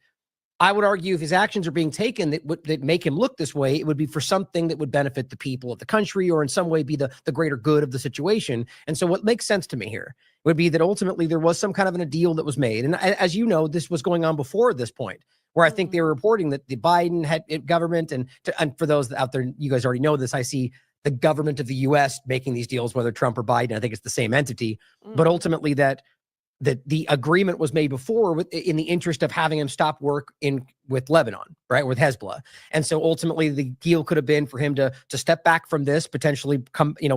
I would argue if his actions are being taken that make him look this way, it would be for something that would benefit the people of the country or in some way be the greater good of the situation. And so what makes sense to me here would be that ultimately there was some kind of a deal that was made. And as you know, this was going on before this point, where I think they were reporting that the Biden government, and for those out there, you guys already know this, I see the government of the U.S. making these deals, whether Trump or Biden. I think it's the same entity, but ultimately that the agreement was made before in the interest of having him stop work with Lebanon, right, with Hezbollah. And so ultimately the deal could have been for him to step back from this, potentially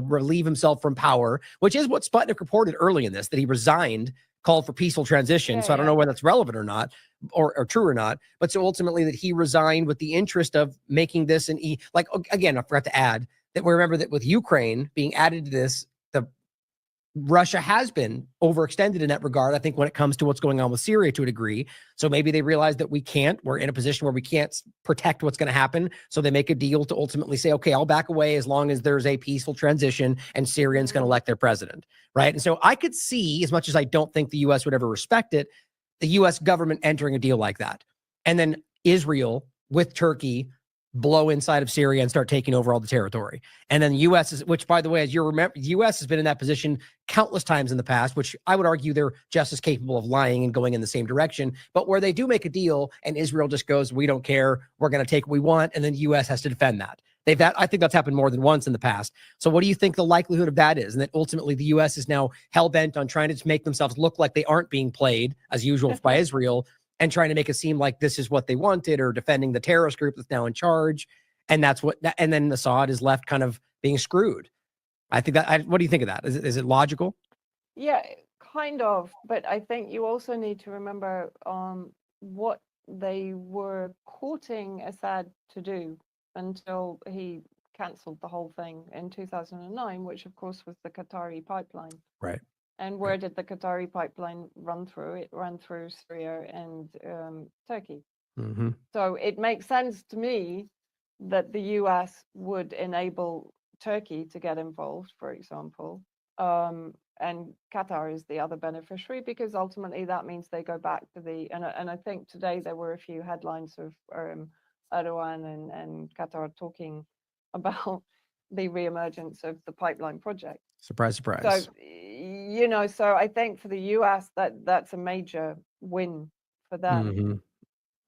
relieve himself from power, which is what Sputnik reported early in this, that he resigned, called for peaceful transition. So I don't know whether that's relevant or not, or true or not, but so ultimately that he resigned with the interest of making this again, I forgot to add that we remember that with Ukraine being added to this, Russia has been overextended in that regard, I think, when it comes to what's going on with Syria to a degree. So maybe they realize that we're in a position where we can't protect what's going to happen. So they make a deal to ultimately say, okay, I'll back away as long as there's a peaceful transition and Syrians can elect their president, right? And so I could see, as much as I don't think the U.S. would ever respect it, the U.S. government entering a deal like that. And then Israel with Turkey blow inside of Syria and start taking over all the territory. And then the U.S. which by the way, as you remember, the U.S. has been in that position countless times in the past, which I would argue they're just as capable of lying and going in the same direction, but where they do make a deal and Israel just goes, we don't care, we're going to take what we want, and then the U.S. has to defend that. I think that's happened more than once in the past. So what do you think the likelihood of that is? And that ultimately the U.S. is now hell-bent on trying to make themselves look like they aren't being played, as usual, by Israel, and trying to make it seem like this is what they wanted, or defending the terrorist group that's now in charge. And and then Assad is left kind of being screwed. I think what do you think of that? Is it logical? Yeah, kind of. But I think you also need to remember what they were courting Assad to do until he cancelled the whole thing in 2009, which of course was the Qatari pipeline. Right. And where did the Qatari pipeline run through? It ran through Syria and Turkey. So it makes sense to me that the US would enable Turkey to get involved, for example, and Qatar is the other beneficiary, because ultimately that means they go back to and I think today there were a few headlines of Erdogan and Qatar talking about the reemergence of the pipeline project. Surprise, surprise. So, so I think for the US, that's a major win for them.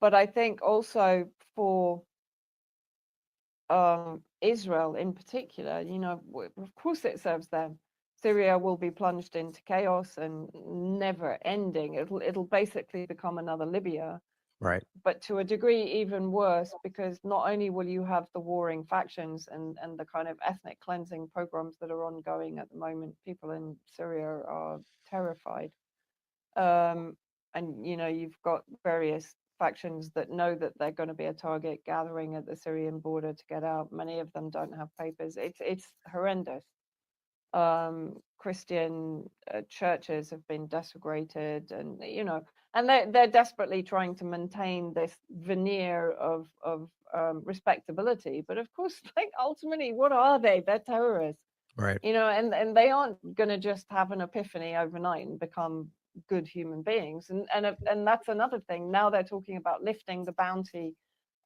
But I think also for Israel in particular, you know, of course it serves them. Syria will be plunged into chaos and never ending. It'll basically become another Libya, Right. but to a degree even worse, because not only will you have the warring factions and the kind of ethnic cleansing pogroms that are ongoing at the moment, people in Syria are terrified. And you know, you've got various factions that know that they're going to be a target gathering at the Syrian border to get out. Many of them don't have papers. It's horrendous. Christian churches have been desecrated, and you know, and they're desperately trying to maintain this veneer of respectability. But of course, like ultimately, what are they? They're terrorists, Right. you know, and they aren't going to just have an epiphany overnight and become good human beings. And that's another thing. Now they're talking about lifting the bounty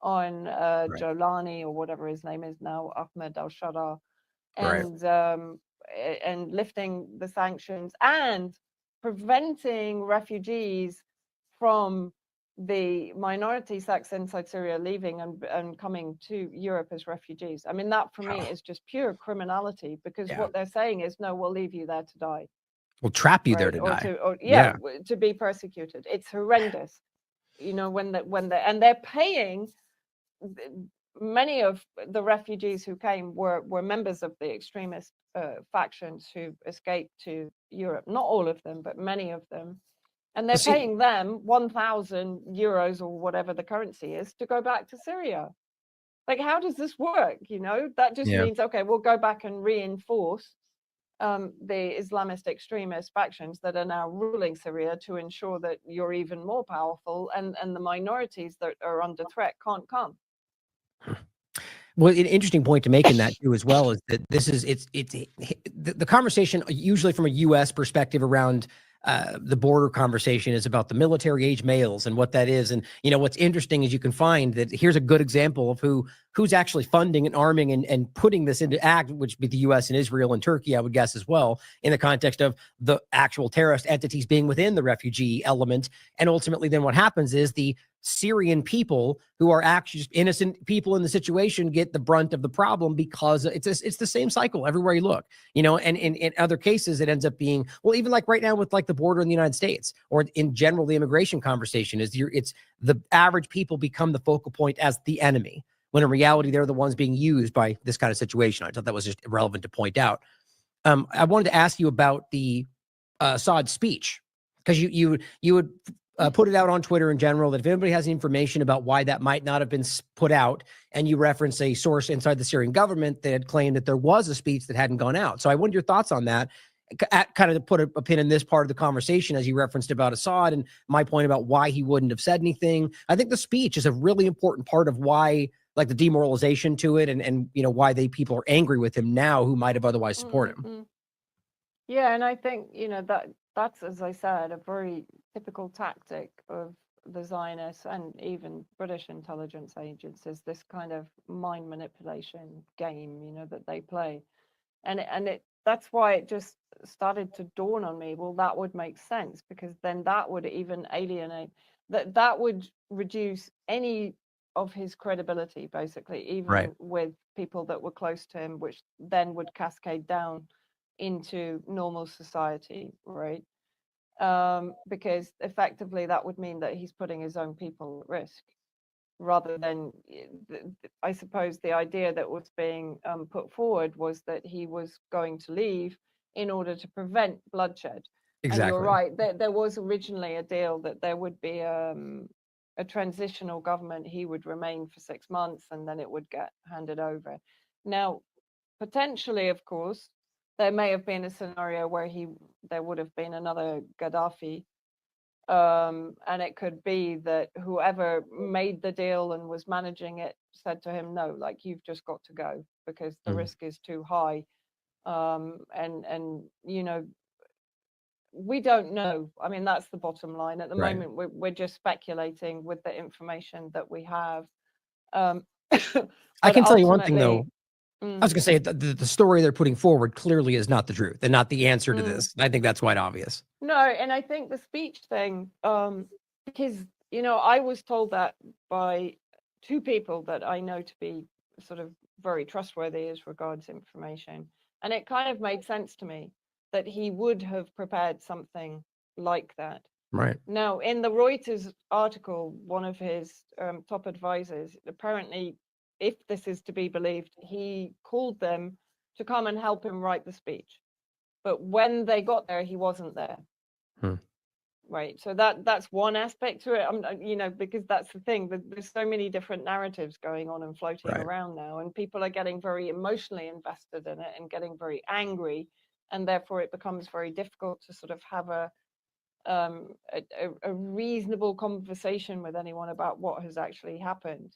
on Right. Jolani, or whatever his name is now, Ahmed al-Sharaa, Right. and lifting the sanctions and preventing refugees from the minority sects inside Syria leaving and coming to Europe as refugees. I mean, that for me Oh, is just pure criminality, because yeah. what they're saying is, no, we'll leave you there to die, We'll trap you there right? to Or die. yeah, Yeah. to be persecuted. It's horrendous. You know, when they're paying. Many of the refugees who came were members of the extremist factions who escaped to Europe. Not all of them, but many of them. And they're Well, see, paying them 1,000 euros or whatever the currency is to go back to Syria. Like, how does this work? You know, that just yeah. means, okay, we'll go back and reinforce the Islamist extremist factions that are now ruling Syria to ensure that you're even more powerful, and the minorities that are under threat can't come. Well, an interesting point to make in that too, as well, is that this is the conversation usually from a U.S. perspective around the border conversation is about the military age males and what that is. And you know what's interesting is you can find that here's a good example of who's actually funding and arming and putting this into act, which would be the U.S. and Israel and Turkey, I would guess as well, in the context of the actual terrorist entities being within the refugee element. And ultimately, then what happens is the Syrian people who are actually just innocent people in the situation get the brunt of the problem, because it's the same cycle everywhere you look, you know. And in other cases, it ends up being, well, even like right now with like the border in the United States, or in general, the immigration conversation is it's the average people become the focal point as the enemy, when in reality, they're the ones being used by this kind of situation. I thought that was just relevant to point out. I wanted to ask you about the Saad speech, because you would put it out on Twitter in general that if anybody has information about why that might not have been put out, and you reference a source inside the Syrian government that had claimed that there was a speech that hadn't gone out. So I wanted your thoughts on that, kind of to put a pin in this part of the conversation, as you referenced about Assad and my point about why he wouldn't have said anything. I think the speech is a really important part of why, like, the demoralization to it, and you know why people are angry with him now who might have otherwise supported him. Mm-hmm. Yeah, and I think, you know, that's, as I said, a very typical tactic of the Zionists and even British intelligence agencies, this kind of mind manipulation game, you know, that they play. And that's why it just started to dawn on me, well, that would make sense, because then that would even alienate, that would reduce any of his credibility, basically, Right. even with people that were close to him, which then would cascade down into normal society, right? Because effectively that would mean that he's putting his own people at risk, rather than, I suppose the idea that was being put forward was that he was going to leave in order to prevent bloodshed. And you're Exactly. right, there was originally a deal that there would be a transitional government. He would remain for 6 months and then it would get handed over. Now, potentially, of course, there may have been a scenario where there would have been another Gaddafi, and it could be that whoever made the deal and was managing it said to him, no, like, you've just got to go because the risk is too high. And you know, we don't know. I mean, that's the bottom line. At the Right. moment, we're just speculating with the information that we have. I But can tell you one thing ultimately, though. I was going to say the story they're putting forward clearly is not the truth and not the answer to mm, this. I think that's quite obvious. no, and I think the speech thing, because you know, I was told that by two people that I know to be sort of very trustworthy as regards information. And it kind of made sense to me that he would have prepared something like that. Right. Now, in the Reuters article, one of his top advisors, apparently, if this is to be believed, he called them to come and help him write the speech. But when they got there, he wasn't there. Right. So that's one aspect to it. You know, because that's the thing. There's so many different narratives going on and floating around now, and people are getting very emotionally invested in it and getting very angry, and therefore it becomes very difficult to sort of have a reasonable conversation with anyone about what has actually happened.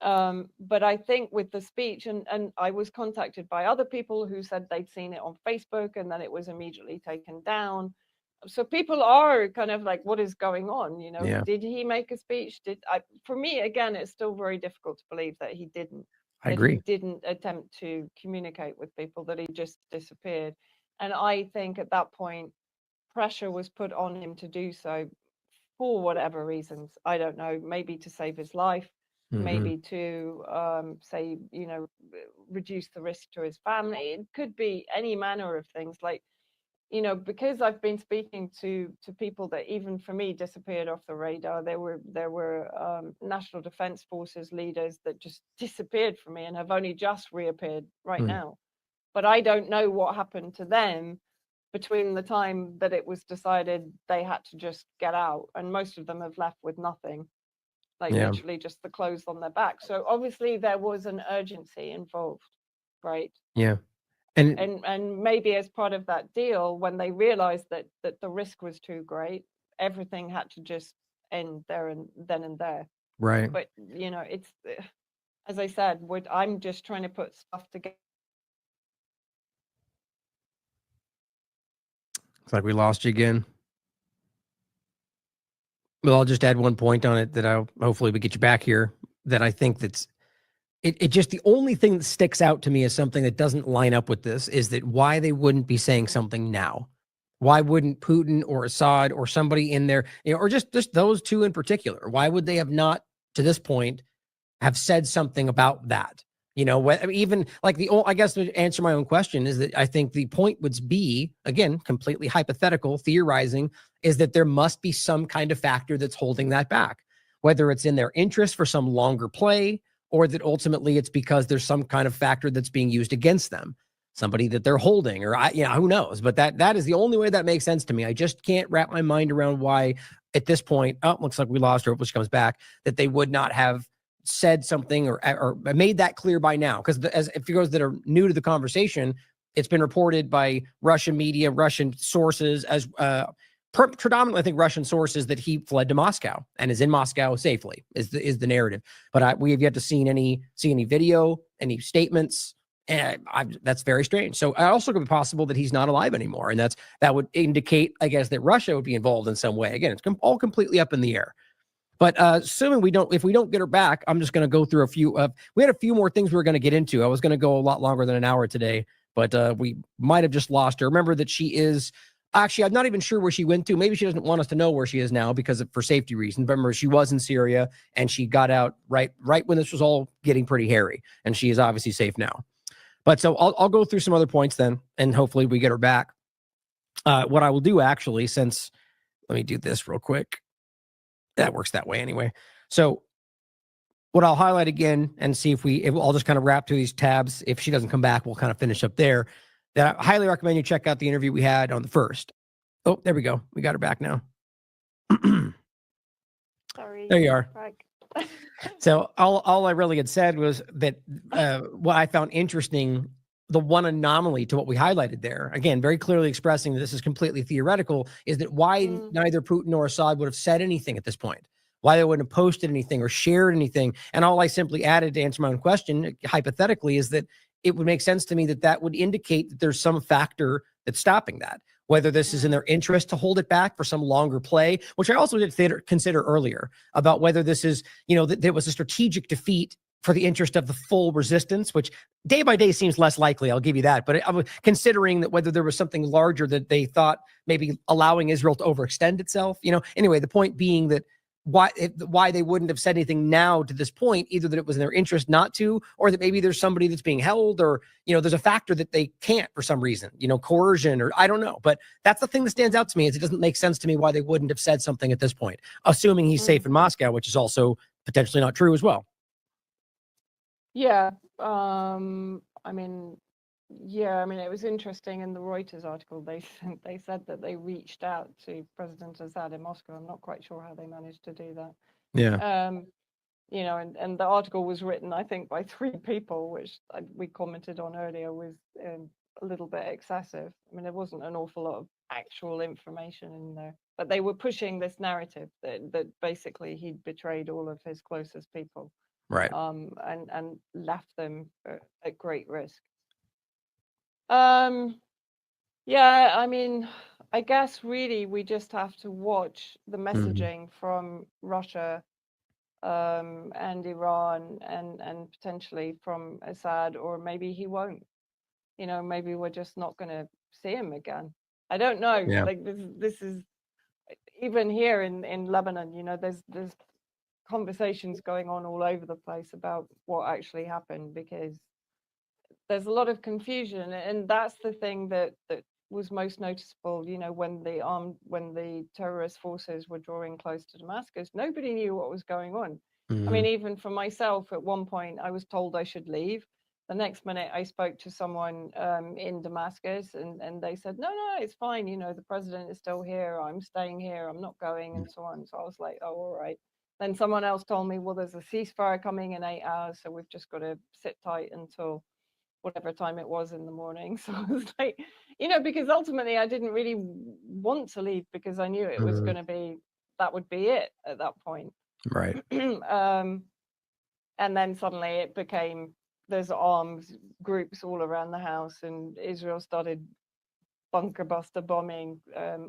But I think with the speech, and I was contacted by other people who said they'd seen it on Facebook and then it was immediately taken down. So people are kind of like, what is going on? You know, did he make a speech? For me, again, it's still very difficult to believe that he didn't. I agree. He didn't attempt to communicate with people, that he just disappeared. And I think at that point, pressure was put on him to do so for whatever reasons. I don't know, maybe to save his life, maybe to say, you know, reduce the risk to his family. It could be any manner of things. Like, you know, because I've been speaking to people that even for me disappeared off the radar. There were National Defense Forces leaders that just disappeared from me and have only just reappeared right now. But I don't know what happened to them between the time that it was decided they had to just get out, and most of them have left with nothing, like literally just the clothes on their back. So obviously there was an urgency involved, right? Yeah. And maybe as part of that deal, when they realized that the risk was too great, everything had to just end there and then and there. Right. But you know, it's, as I said, I'm just trying to put stuff together. It's like we lost you again. Well, I'll just add one point on it that hopefully we get you back here, that I think that's it just, the only thing that sticks out to me as something that doesn't line up with this is that why they wouldn't be saying something now. Why wouldn't Putin or Assad or somebody in there, you know, or just those two in particular, why would they have not to this point have said something about that? You know, even like I guess to answer my own question is that I think the point would be, again, completely hypothetical, theorizing, is that there must be some kind of factor that's holding that back, whether it's in their interest for some longer play, or that ultimately it's because there's some kind of factor that's being used against them, somebody that they're holding, or who knows? But that is the only way that makes sense to me. I just can't wrap my mind around why at this point, looks like we lost her, which comes back, that they would not have said something or made that clear by now. Because if for those that are new to the conversation, it's been reported by Russian media, Russian sources, as predominantly, I think, Russian sources, that he fled to Moscow and is in Moscow safely, is the narrative. But we have yet to see any video, any statements, and that's very strange. So it also could be possible that he's not alive anymore, and that would indicate, I guess, that Russia would be involved in some way. Again, it's all completely up in the air. But assuming if we don't get her back, I'm just going to go through a few. We had a few more things we were going to get into. I was going to go a lot longer than an hour today, but we might have just lost her. Remember that she is. Actually, I'm not even sure where she went to. Maybe she doesn't want us to know where she is now for safety reasons. But remember, she was in Syria and she got out right when this was all getting pretty hairy, and she is obviously safe now. But so I'll go through some other points then, and hopefully we get her back. What I will do, actually, let me do this real quick. That works that way anyway. So what I'll highlight again and see if I'll just kind of wrap through these tabs. If she doesn't come back, we'll kind of finish up there. That I highly recommend you check out the interview we had on the 1st. Oh, there we go. We got her back now. Sorry. There you are. So all I really had said was that what I found interesting, the one anomaly to what we highlighted there, again, very clearly expressing that this is completely theoretical, is that why neither Putin nor Assad would have said anything at this point. Why they wouldn't have posted anything or shared anything. And all I simply added to answer my own question, hypothetically, is that it would make sense to me that would indicate that there's some factor that's stopping that. Whether this is in their interest to hold it back for some longer play, which I also did consider earlier, about whether this is, that there was a strategic defeat for the interest of the full resistance, which day by day seems less likely. I'll give you that. But I was considering that whether there was something larger that they thought maybe allowing Israel to overextend itself. Anyway, the point being that why they wouldn't have said anything now to this point, either that it was in their interest not to, or that maybe there's somebody that's being held, or, there's a factor that they can't for some reason, coercion, or I don't know. But that's the thing that stands out to me, is it doesn't make sense to me why they wouldn't have said something at this point, assuming he's safe in Moscow, which is also potentially not true as well. Yeah. It was interesting in the Reuters article. They said that they reached out to President Assad in Moscow. I'm not quite sure how they managed to do that. Yeah. And the article was written, I think, by 3 people, which we commented on earlier was a little bit excessive. I mean, there wasn't an awful lot of actual information in there, but they were pushing this narrative that basically he'd betrayed all of his closest people, Right. and left them at great risk. I guess really we just have to watch the messaging from Russia and Iran and potentially from Assad, or maybe he won't. Maybe we're just not going to see him again. I don't know. Yeah. Like this is even here in Lebanon. There's conversations going on all over the place about what actually happened, because there's a lot of confusion, and that's the thing that was most noticeable. When the terrorist forces were drawing close to Damascus, nobody knew what was going on. I mean, even for myself, at one point I was told I should leave. The next minute I spoke to someone in Damascus, and they said, no, it's fine, the president is still here, I'm staying here, I'm not going, and so on. So I was like, oh, all right. Then someone else told me, well, there's a ceasefire coming in 8 hours, so we've just got to sit tight until whatever time it was in the morning. So I was like, because ultimately I didn't really want to leave, because I knew it was going to be, that would be it at that point. Right. And then suddenly it became, there's armed groups all around the house, and Israel started bunker buster bombing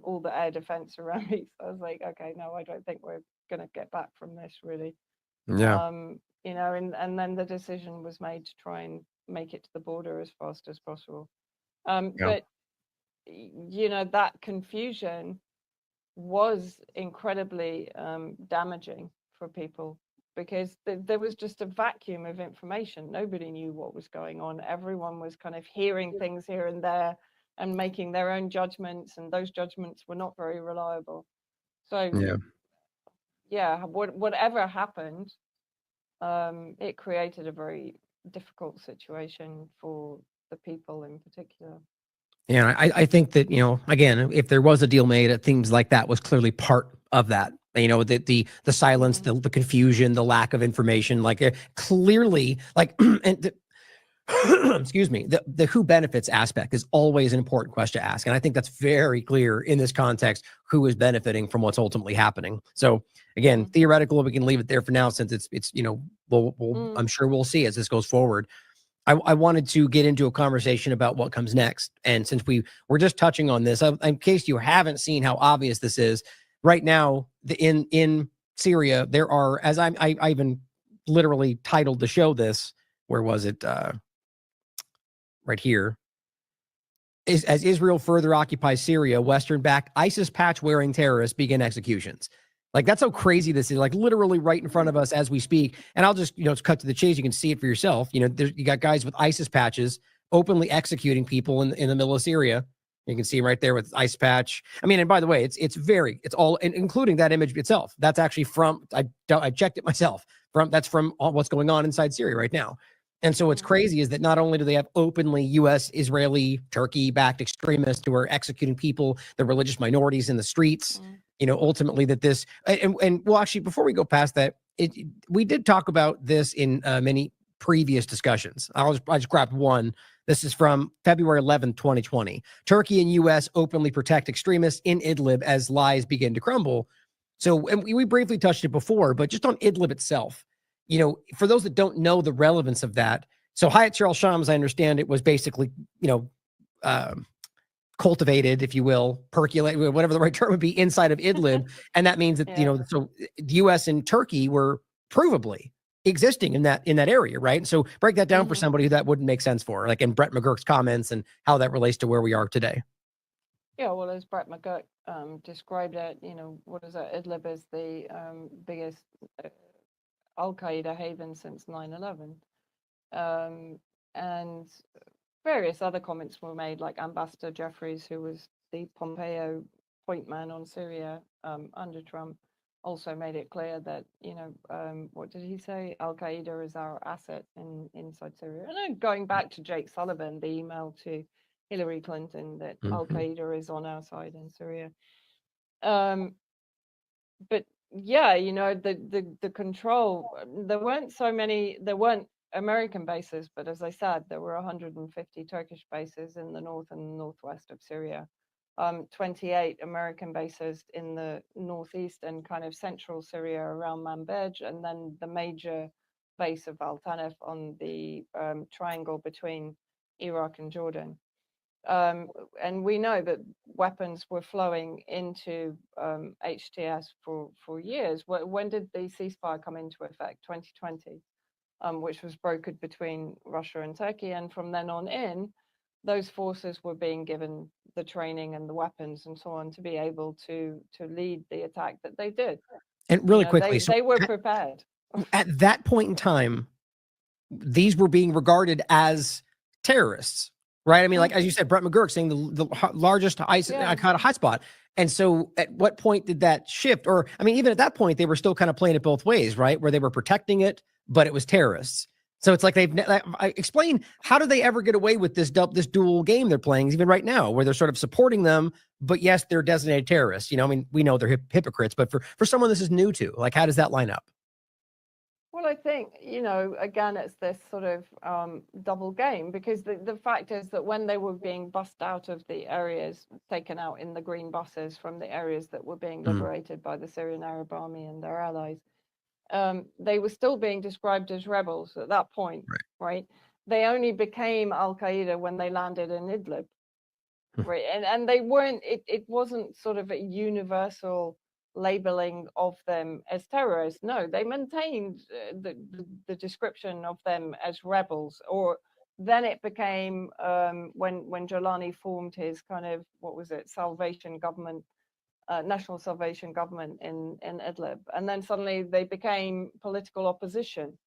all the air defense around me. So I was like, okay, no, I don't think we're going to get back from this, really. Yeah. And then the decision was made to try and make it to the border as fast as possible. But that confusion was incredibly damaging for people, because there was just a vacuum of information. Nobody knew what was going on. Everyone was kind of hearing things here and there and making their own judgments, and those judgments were not very reliable. So whatever happened, it created a very difficult situation for the people in particular. Yeah, I think that, again, if there was a deal made, things like that was clearly part of that. The silence, the confusion, the lack of information, clearly, and excuse me, the who benefits aspect is always an important question to ask. And I think that's very clear in this context, who is benefiting from what's ultimately happening. So again, theoretical, we can leave it there for now, since it's I'm sure we'll see as this goes forward. I wanted to get into a conversation about what comes next. And since we're just touching on this, in case you haven't seen how obvious this is, right now in Syria, there are, as I even literally titled the show this, where was it? Right here. As Israel further occupies Syria, Western-backed ISIS patch-wearing terrorists begin executions. That's how crazy this is, literally right in front of us as we speak. And I'll just, cut to the chase. You can see it for yourself. You got guys with ISIS patches openly executing people in the middle of Syria. You can see him right there with ISIS patch. I mean, and by the way, it's all, including that image itself. That's actually from, I checked it myself. That's from what's going on inside Syria right now. And so what's crazy is that not only do they have openly U.S., Israeli, Turkey-backed extremists who are executing people, the religious minorities in the streets, ultimately that this, and well, actually, before we go past that, we did talk about this in many previous discussions. I just grabbed one. This is from February 11th, 2020. Turkey and U.S. openly protect extremists in Idlib as lies begin to crumble. So, and we briefly touched it before, but just on Idlib itself, for those that don't know the relevance of that, so Hayat al-Sham, as I understand it, was basically, cultivated, if you will, percolated, whatever the right term would be, inside of Idlib. And that means that, so the U.S. and Turkey were provably existing in that area, right? So break that down for somebody who that wouldn't make sense for, in Brett McGurk's comments and how that relates to where we are today. Yeah, well, as Brett McGurk described it, what is it? Idlib is the biggest Al-Qaeda haven since 9/11. And various other comments were made, like Ambassador Jeffries, who was the Pompeo point man on Syria under Trump, also made it clear that, what did he say? Al-Qaeda is our asset inside Syria. And then going back to Jake Sullivan, the email to Hillary Clinton that Al-Qaeda is on our side in Syria. But yeah, the control, there weren't American bases, but as I said, there were 150 Turkish bases in the north and northwest of Syria, 28 American bases in the northeast and kind of central Syria around Manbij, and then the major base of Al Tanif on the triangle between Iraq and Jordan. And we know that weapons were flowing into HTS for years. When did the ceasefire come into effect? 2020, which was brokered between Russia and Turkey. And from then on in, those forces were being given the training and the weapons and so on to be able to lead the attack that they did. And really quickly, they were prepared. At that point in time, these were being regarded as terrorists. Right. I mean, like, as you said, Brett McGurk saying the largest ISIS kind of hotspot. And so at what point did that shift? Or, I mean, even at that point, they were still kind of playing it both ways, right? Where they were protecting it, but it was terrorists. So it's like I explain, how do they ever get away with this dual game they're playing even right now, where they're sort of supporting them, but yes, they're designated terrorists. I mean, we know they're hypocrites, but for someone this is new to, like, how does that line up? Well, I think, again, it's this sort of double game, because the fact is that when they were being bussed out of the areas, taken out in the green buses from the areas that were being liberated by the Syrian Arab Army and their allies, they were still being described as rebels at that point, right? They only became Al-Qaeda when they landed in Idlib, right? And they weren't, it wasn't sort of a universal labeling of them as terrorists. No, they maintained the description of them as rebels. Or then it became when Jolani formed his kind of, what was it, salvation government, national salvation government in Idlib, and then suddenly they became political opposition.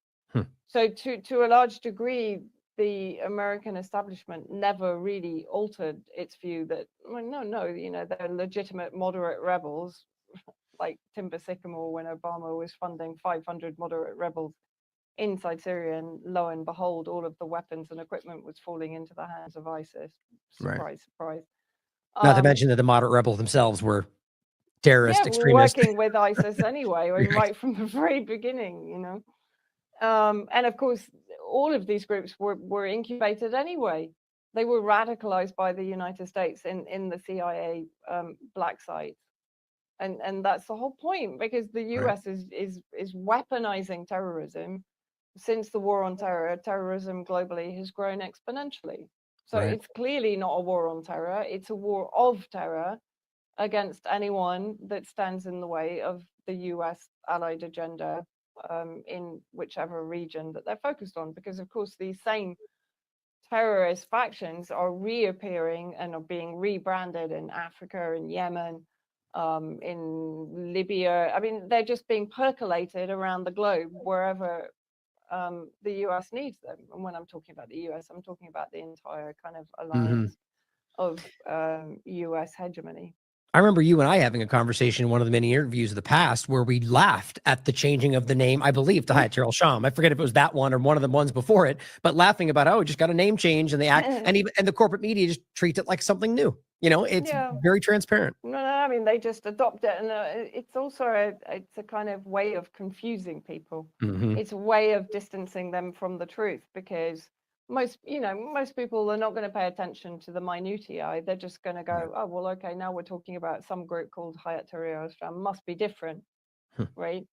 So to a large degree, the American establishment never really altered its view that, well, no, they're legitimate moderate rebels, like Timber Sycamore when Obama was funding 500 moderate rebels inside Syria, and lo and behold, all of the weapons and equipment was falling into the hands of ISIS. Surprise, surprise. Not to mention that the moderate rebels themselves were terrorist extremists. Working with ISIS anyway, right from the very beginning, And of course, all of these groups were incubated anyway. They were radicalized by the United States in the CIA black sites. And that's the whole point, because the US is weaponizing terrorism. Since the war on terror, terrorism globally has grown exponentially. So it's clearly not a war on terror. It's a war of terror against anyone that stands in the way of the US allied agenda in whichever region that they're focused on. Because, of course, these same terrorist factions are reappearing and are being rebranded in Africa and Yemen, in Libya. I mean, they're just being percolated around the globe wherever the US needs them. And when I'm talking about the US, I'm talking about the entire kind of alliance of US hegemony. I remember you and I having a conversation in one of the many interviews of the past where we laughed at the changing of the name, I believe, to Hayat al-Sham. I forget if it was that one or one of the ones before it, but laughing about, oh, just got a name change, and the act, and the corporate media just treats it like something new. It's very transparent. No, I mean, they just adopt it, and it's also it's a kind of way of confusing people. It's a way of distancing them from the truth, because most people are not going to pay attention to the minutiae. They're just going to go, oh, well, okay, now we're talking about some group called Hayat Tahrir al-Sham, must be different, right?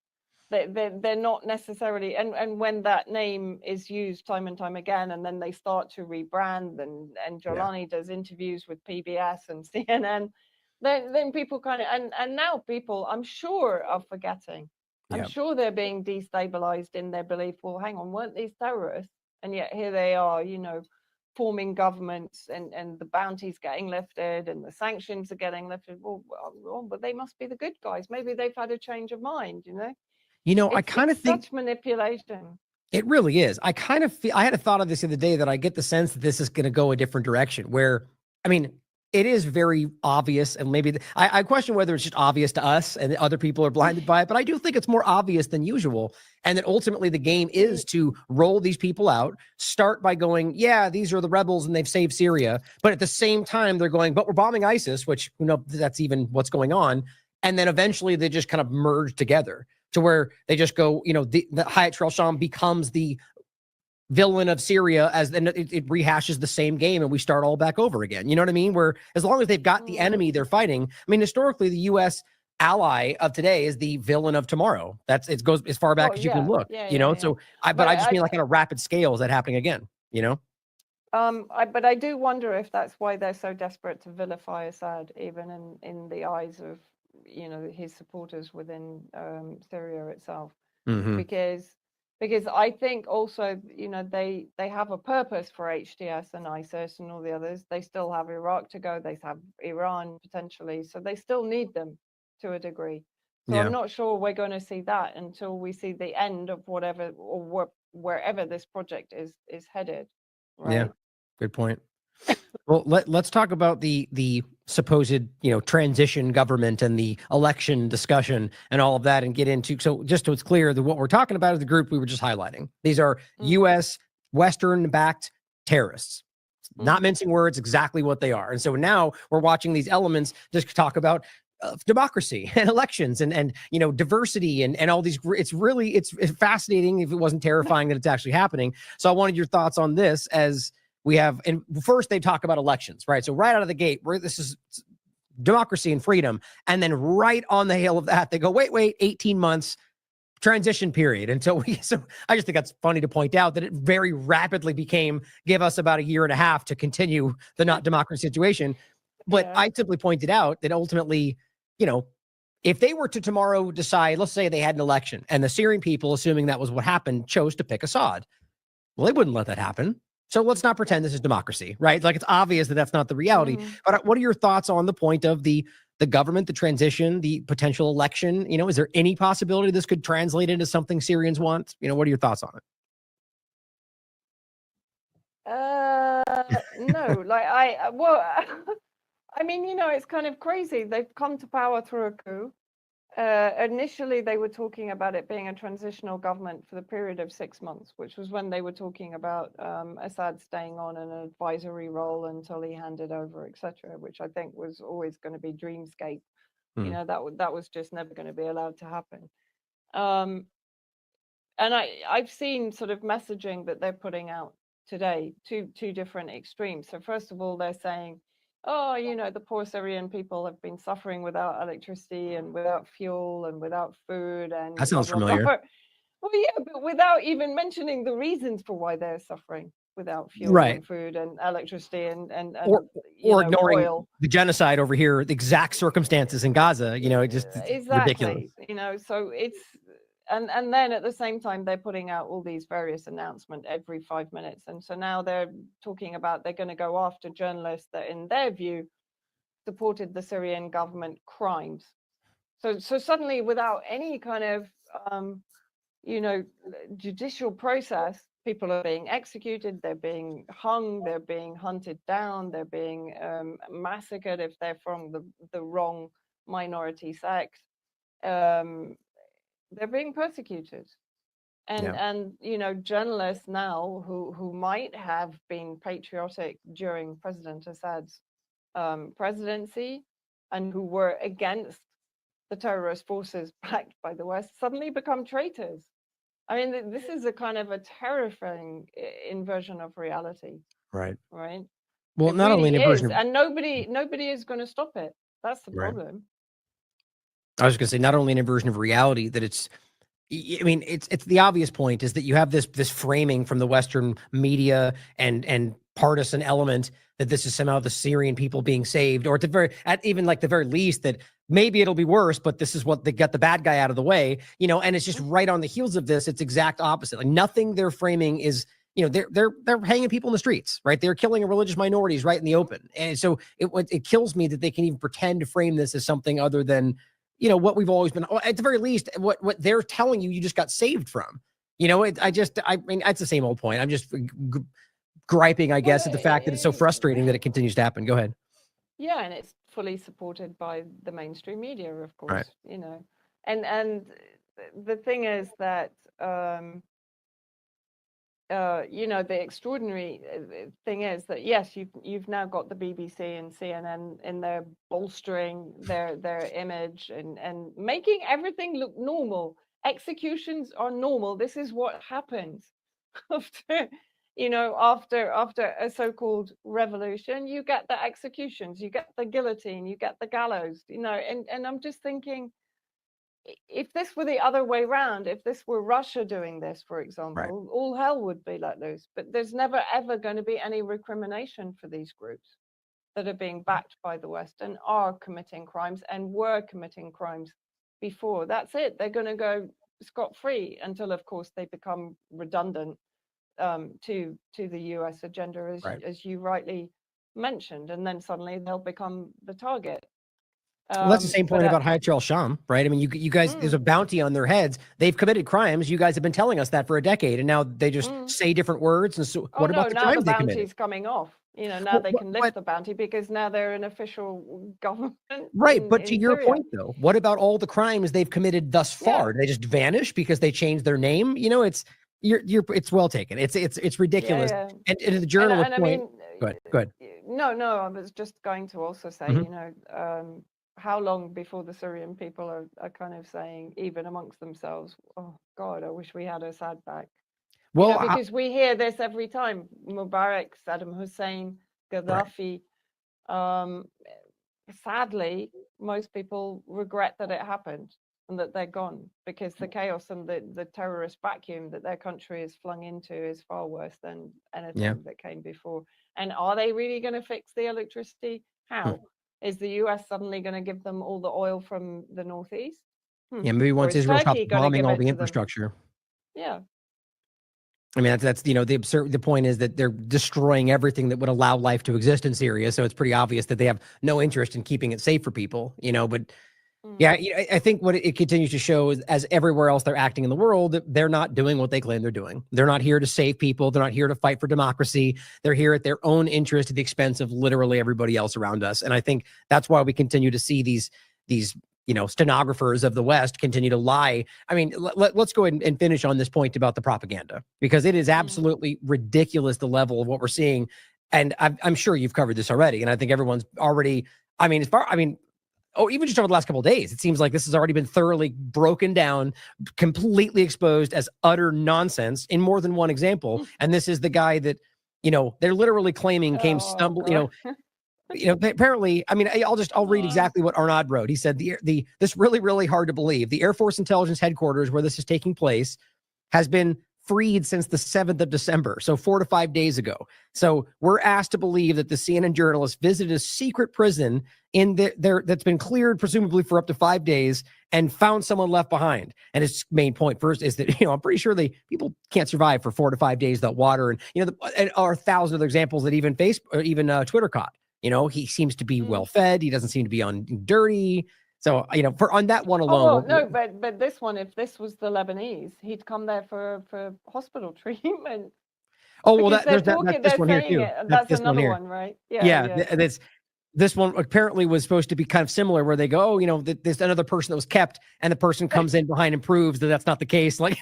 They're not necessarily, and when that name is used time and time again, and then they start to rebrand, and Jolani does interviews with PBS and CNN, then people kind of, and now people, I'm sure, are forgetting. I'm sure they're being destabilized in their belief, well, hang on, weren't these terrorists? And yet here they are, forming governments and the bounties getting lifted and the sanctions are getting lifted. But they must be the good guys. Maybe they've had a change of mind, you know? I kind of think such manipulation. it really is. I kind of feel, I had a thought of this the other day that I get the sense that this is going to go a different direction where, I mean, it is very obvious, and maybe I question whether it's just obvious to us and other people are blinded by it, but I do think it's more obvious than usual. And that ultimately the game is to roll these people out, start by going, yeah, these are the rebels and they've saved Syria. But at the same time, they're going, but we're bombing ISIS, which, that's even what's going on. And then eventually they just kind of merge together to where they just go, the Hayat al-Sham becomes the villain of Syria, as then it rehashes the same game and we start all back over again. You know what I mean? Where as long as they've got the enemy they're fighting, I mean, historically, the U.S. ally of today is the villain of tomorrow. It goes as far back as you can look, So I just mean like on a rapid scale, is that happening again? But I do wonder if that's why they're so desperate to vilify Assad, even in the eyes of, his supporters within Syria itself, because I think also, they have a purpose for HTS and ISIS and all the others. They still have Iraq to go. They have Iran potentially. So they still need them to a degree. So I'm not sure we're going to see that until we see the end of whatever or wherever this project is headed. Right? Yeah, good point. Well, let's talk about the supposed, transition government and the election discussion and all of that and get into, so just so it's clear that what we're talking about is the group we were just highlighting. These are U.S. Western-backed terrorists. Not mincing words, exactly what they are. And so now we're watching these elements just talk about democracy and elections and diversity and all these. It's fascinating if it wasn't terrifying that it's actually happening. So I wanted your thoughts on this as we have, and first they talk about elections, right? So right out of the gate, this is democracy and freedom. And then right on the heel of that, they go, wait, 18 months transition period. And so I just think that's funny to point out that it very rapidly became, give us about a year and a half to continue the not democracy situation. But I simply pointed out that ultimately, if they were to tomorrow decide, let's say they had an election and the Syrian people, assuming that was what happened, chose to pick Assad. Well, they wouldn't let that happen. So let's not pretend this is democracy, right? Like, it's obvious that that's not the reality. But what are your thoughts on the point of the government, the transition, the potential election? Is there any possibility this could translate into something Syrians want? What are your thoughts on it? No, I mean, it's kind of crazy. They've come to power through a coup. Initially, they were talking about it being a transitional government for the period of 6 months, which was when they were talking about Assad staying on in an advisory role until he handed over, etc., which I think was always going to be dreamscape. That was just never going to be allowed to happen. And I've seen sort of messaging that they're putting out today, two different extremes. So first of all, they're saying, oh, the poor Syrian people have been suffering without electricity and without fuel and without food. And that sounds familiar. Well, yeah, but without even mentioning the reasons for why they're suffering without fuel and food and electricity and or ignoring oil. The genocide over here, the exact circumstances in Gaza. Just exactly. Ridiculous. So it's. And then at the same time, they're putting out all these various announcements every 5 minutes. And so now they're talking about they're going to go after journalists that, in their view, supported the Syrian government crimes. So suddenly, without any kind of, judicial process, people are being executed, they're being hung, they're being hunted down, they're being massacred if they're from the wrong minority sect. They're being persecuted, and journalists now who might have been patriotic during President Assad's presidency and who were against the terrorist forces backed by the West suddenly become traitors. I mean, this is a kind of a terrifying inversion of reality. Right. Well, it not really only an inversion, and nobody is going to stop it. That's the problem. I was going to say, not only an inversion of reality, that it's the obvious point is that you have this framing from the Western media and partisan element that this is somehow the Syrian people being saved, or at even like the very least that maybe it'll be worse, but this is what they got the bad guy out of the way, and it's just right on the heels of this. It's exact opposite. Like, nothing they're framing is you know, they're hanging people in the streets, right? They're killing religious minorities right in the open. And so it kills me that they can even pretend to frame this as something other than, you know, what we've always been, at the very least, what they're telling you just got saved from. You know, I mean, it's the same old point. I'm just griping, I guess, at the fact that it's so frustrating that it continues to happen. Go ahead. Yeah, and it's fully supported by the mainstream media, of course, Right. you know. And the thing is that, you know, the extraordinary thing is that, yes, you've now got the BBC and CNN in there bolstering their image and making everything look normal. Executions are normal. This is what happens after, you know, after a so-called revolution. You get the executions, you get the guillotine, you get the gallows, you know. And I'm just thinking, if this were the other way around, if this were Russia doing this, for example, all hell would be let loose. But there's never, ever going to be any recrimination for these groups that are being backed by the West and are committing crimes and were committing crimes before. That's it. They're going to go scot-free until, of course, they become redundant to the US agenda, as you rightly mentioned. And then suddenly they'll become the target. Well, that's the same point about Hayat al-Sham, right? I mean, you guys, there's a bounty on their heads. They've committed crimes. You guys have been telling us that for a decade, and now they just say different words. And so, what about the crimes they committed? Now the bounty's coming off. You know, now they can lift the bounty because now they're an official government. Right, but to your point, though, what about all the crimes they've committed thus far? Do they just vanish because they changed their name? You know, it's well taken. It's ridiculous. And the journalist point. Go ahead. No, I was just going to also say, you know, how long before the Syrian people are kind of saying, even amongst themselves, oh God, I wish we had Assad back. Well, you know, because we hear this every time. Mubarak, Saddam Hussein, Gaddafi. Sadly, most people regret that it happened and that they're gone, because the chaos and the terrorist vacuum that their country is flung into is far worse than anything that came before. And are they really going to fix the electricity? How? Is the US suddenly going to give them all the oil from the Northeast? Yeah, maybe once Israel stops bombing all the infrastructure. Yeah. I mean, that's you know, the point is that they're destroying everything that would allow life to exist in Syria. So it's pretty obvious that they have no interest in keeping it safe for people, you know. But yeah, I think what it continues to show is, as everywhere else they're acting in the world, they're not doing what they claim they're doing. They're not here to save people. They're not here to fight for democracy. They're here at their own interest at the expense of literally everybody else around us. And I think that's why we continue to see these you know, stenographers of the West continue to lie. I mean, let's go ahead and finish on this point about the propaganda, because it is absolutely ridiculous, the level of what we're seeing. And I'm sure you've covered this already. And I think everyone's already, even just over the last couple of days, it seems like this has already been thoroughly broken down, completely exposed as utter nonsense in more than one example. And this is the guy that, you know, they're literally claiming came stumbling, you know, apparently, I mean, I'll read exactly what Arnaud wrote. He said, this really, really hard to believe. The Air Force Intelligence Headquarters, where this is taking place, has been freed since the 7th of December. So 4 to 5 days ago. So we're asked to believe that the CNN journalist visited a secret prison that's been cleared presumably for up to 5 days and found someone left behind. And his main point first is that, you know, I'm pretty sure people can't survive for 4 to 5 days without water. And, you know, and are 1,000 other examples that even Twitter caught. You know, he seems to be well fed. He doesn't seem to be on dirty. So, you know, on that one alone. Oh, no, but this one, if this was the Lebanese, he'd come there for hospital treatment. Oh, well, there's this one here too. That's another one, right? Yeah. This one apparently was supposed to be kind of similar, where they go, oh, you know, there's another person that was kept, and the person comes in behind and proves that that's not the case. Like,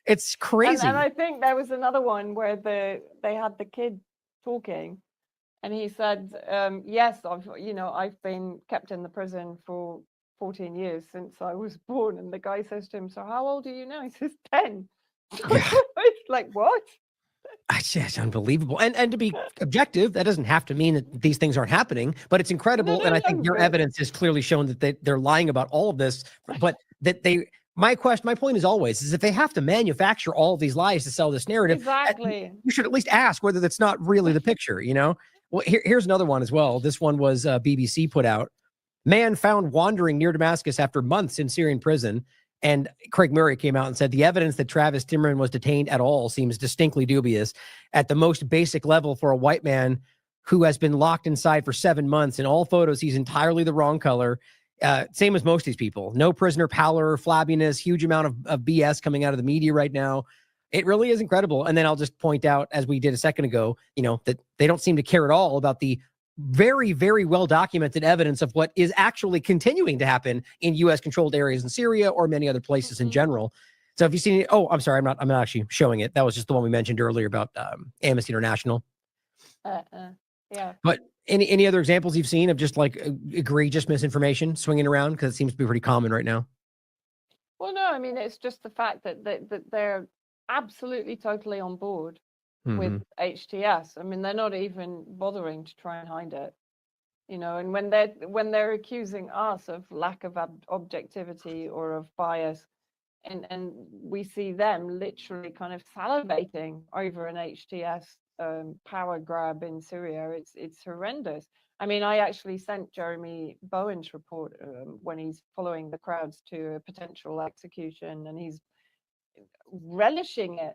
it's crazy. And I think there was another one where they had the kid talking. And he said, yes, I've been kept in the prison for 14 years since I was born. And the guy says to him, so how old are you now? He says 10. It's like, what? It's unbelievable. And to be objective, that doesn't have to mean that these things aren't happening, but it's incredible. And I think your evidence has clearly shown that they're lying about all of this, but that my point is always, is if they have to manufacture all of these lies to sell this narrative, exactly, you should at least ask whether that's not really the picture, you know? Well, here's another one as well. This one was BBC put out. Man found wandering near Damascus after months in Syrian prison. And Craig Murray came out and said the evidence that Travis Timmerman was detained at all seems distinctly dubious. At the most basic level, for a white man who has been locked inside for 7 months, in all photos, he's entirely the wrong color. Same as most of these people. No prisoner pallor, flabbiness, huge amount of BS coming out of the media right now. It really is incredible. And then I'll just point out, as we did a second ago, that they don't seem to care at all about the very, very well documented evidence of what is actually continuing to happen in U.S. controlled areas in Syria or many other places in general. So if you've seen it, I'm sorry, I'm not actually showing it. That was just the one we mentioned earlier about Amnesty International. Yeah. But any other examples you've seen of just like egregious misinformation swinging around? Because it seems to be pretty common right now. Well, no, I mean, it's just the fact that they're absolutely totally on board with HTS. I mean, they're not even bothering to try and hide it, and when they're accusing us of lack of objectivity or of bias, and we see them literally kind of salivating over an HTS power grab in Syria. It's horrendous. I mean, I actually sent Jeremy Bowen's report when he's following the crowds to a potential execution, and he's relishing it.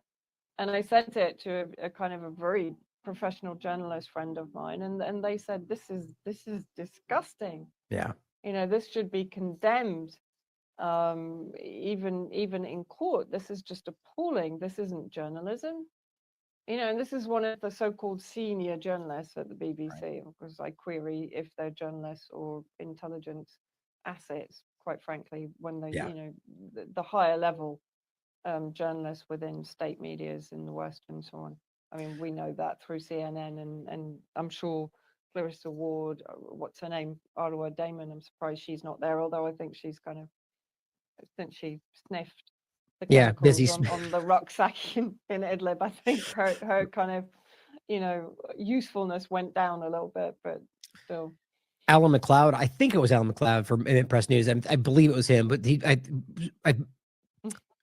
And I sent it to a kind of a very professional journalist friend of mine, and they said, this is disgusting. Yeah. This should be condemned. Even in court, this is just appalling. This isn't journalism. And this is one of the so-called senior journalists at the BBC, because I query if they're journalists or intelligence assets, quite frankly, when they, the higher level journalists within state medias in the West and so on. I mean, we know that through CNN, and I'm sure Clarissa Ward, what's her name, Arwa Damon, I'm surprised she's not there, although I think she's kind of, since she sniffed the chemicals on the rucksack in Idlib, I think her kind of, usefulness went down a little bit, but still. Alan McLeod, I think it was Alan McLeod from Mint Press News. I believe it was him, but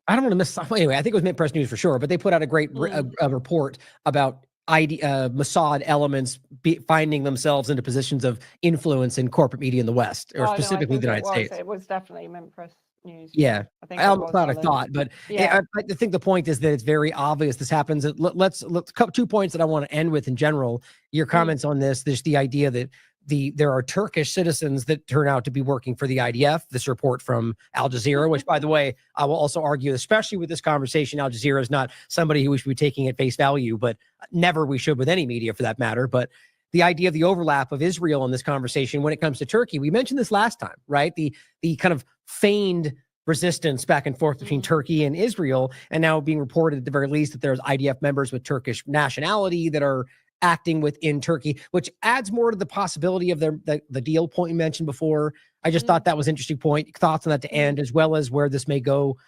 I don't want to miss. Anyway, I think it was Mint Press News for sure. But they put out a great report about Mossad elements finding themselves into positions of influence in corporate media in the West, or specifically the United States. It was definitely Mint Press News. Yeah, I think Alan McLeod, I thought, but I think the point is that it's very obvious this happens. Let's 2 points that I want to end with in general. Your comments on this. There's the idea that there are Turkish citizens that turn out to be working for the IDF. This report from Al Jazeera, which, by the way, I will also argue, especially with this conversation, Al Jazeera is not somebody who we should be taking at face value, but never we should with any media for that matter. But the idea of the overlap of Israel in this conversation when it comes to Turkey, we mentioned this last time, right? The kind of feigned resistance back and forth between Turkey and Israel, and now being reported at the very least that there's IDF members with Turkish nationality that are acting within Turkey, which adds more to the possibility of the deal point you mentioned before. I just thought that was an interesting point. Thoughts on that to end, as well as where this may go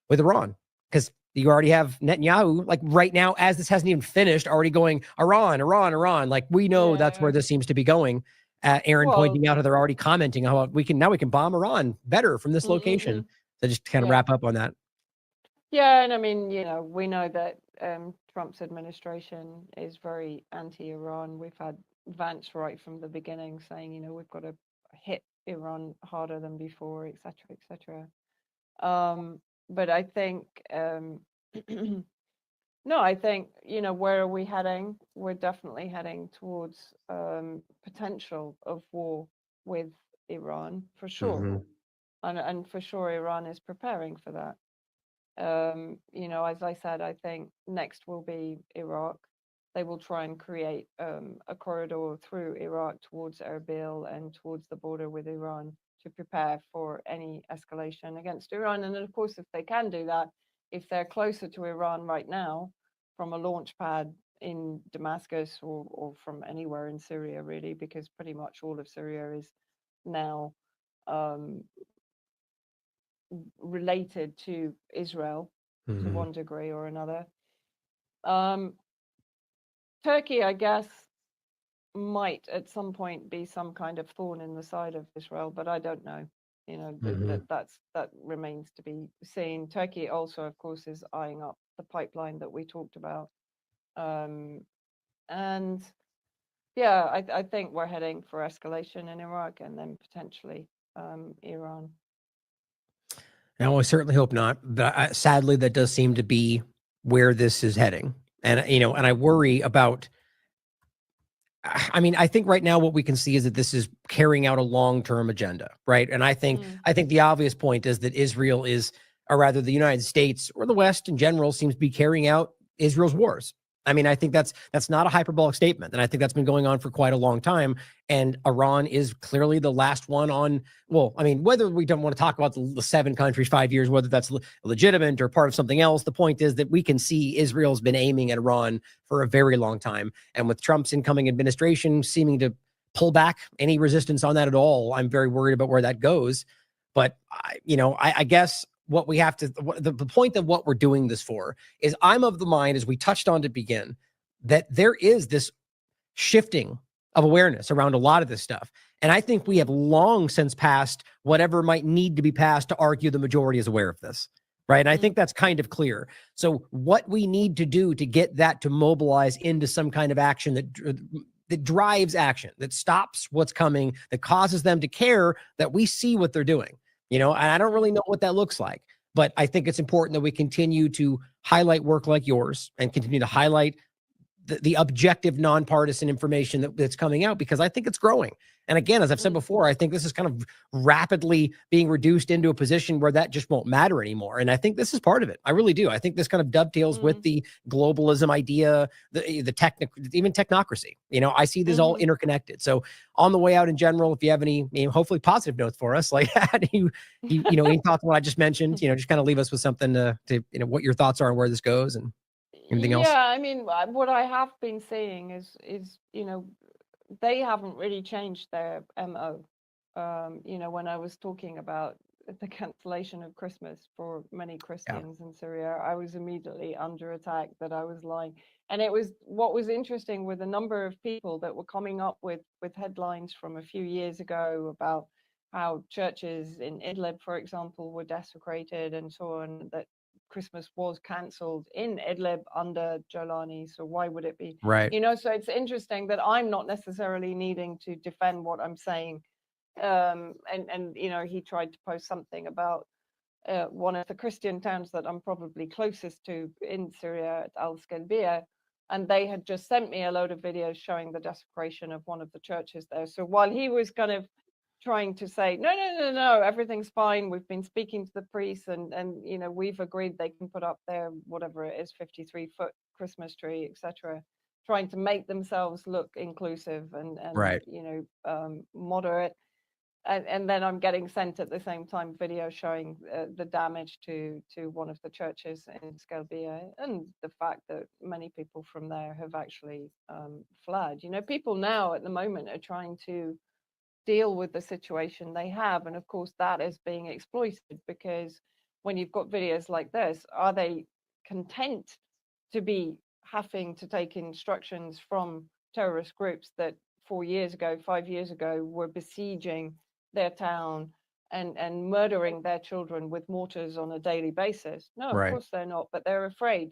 with Iran, because you already have Netanyahu, like right now, as this hasn't even finished, already going Iran. Like we know that's where this seems to be going. Aaron pointing out how they're already commenting how we can bomb Iran better from this location. So just to kind of wrap up on that. Yeah, and I mean, we know that Trump's administration is very anti-Iran. We've had Vance right from the beginning saying, we've got to hit Iran harder than before, et cetera, et cetera. But I think, no, I think, where are we heading? We're definitely heading towards potential of war with Iran, for sure. And for sure, Iran is preparing for that. As I said, I think next will be Iraq. They will try and create a corridor through Iraq towards Erbil and towards the border with Iran to prepare for any escalation against Iran. And then, of course, if they can do that, if they're closer to Iran right now from a launch pad in Damascus or from anywhere in Syria, really, because pretty much all of Syria is now related to Israel to one degree or another. Turkey, I guess, might at some point be some kind of thorn in the side of Israel, but I don't know. That remains to be seen. Turkey also, of course, is eyeing up the pipeline that we talked about. And yeah, I think we're heading for escalation in Iraq and then potentially Iran. No, I certainly hope not. But sadly, that does seem to be where this is heading. And, and I worry about, I mean, I think right now what we can see is that this is carrying out a long-term agenda, right? And I think the obvious point is that Israel is, or rather the United States or the West in general, seems to be carrying out Israel's wars. I mean, I think that's not a hyperbolic statement. And I think that's been going on for quite a long time. And Iran is clearly the last one on, well, I mean, whether we don't want to talk about the 7 countries, 5 years, whether that's legitimate or part of something else, the point is that we can see Israel's been aiming at Iran for a very long time. And with Trump's incoming administration seeming to pull back any resistance on that at all, I'm very worried about where that goes. But, I guess what we have to, the point of what we're doing this for is I'm of the mind, as we touched on to begin, that there is this shifting of awareness around a lot of this stuff. And I think we have long since passed whatever might need to be passed to argue the majority is aware of this, right? And I think that's kind of clear. So what we need to do to get that to mobilize into some kind of action that drives action, that stops what's coming, that causes them to care that we see what they're doing. And I don't really know what that looks like, but I think it's important that we continue to highlight work like yours and continue to highlight the objective, nonpartisan information that's coming out, because I think it's growing. And again, as I've said before, I think this is kind of rapidly being reduced into a position where that just won't matter anymore. And I think this is part of it. I really do. I think this kind of dovetails with the globalism idea, even technocracy. I see this all interconnected. So on the way out in general, if you have any, hopefully positive notes for us, like any thoughts on what I just mentioned, just kind of leave us with something to what your thoughts are and where this goes and anything else. Yeah, I mean, what I have been seeing is they haven't really changed their MO. When I was talking about the cancellation of Christmas for many Christians in Syria, I was immediately under attack that I was lying. And what was interesting with a number of people that were coming up with headlines from a few years ago about how churches in Idlib, for example, were desecrated and so on, that Christmas was cancelled in Idlib under Jolani, so why would it be? Right. So it's interesting that I'm not necessarily needing to defend what I'm saying. And he tried to post something about one of the Christian towns that I'm probably closest to in Syria, Al-Skalbia, and they had just sent me a load of videos showing the desecration of one of the churches there. So while he was kind of trying to say, no, everything's fine. We've been speaking to the priests and we've agreed they can put up their, whatever it is, 53-foot Christmas tree, etc., trying to make themselves look inclusive and right. moderate. And then I'm getting sent at the same time video showing the damage to one of the churches in Skalbia and the fact that many people from there have actually fled. People now at the moment are trying to deal with the situation they have, and of course that is being exploited, because when you've got videos like this, are they content to be having to take instructions from terrorist groups that 4 years ago, 5 years ago were besieging their town and murdering their children with mortars on a daily basis? No, of course they're not, but they're afraid.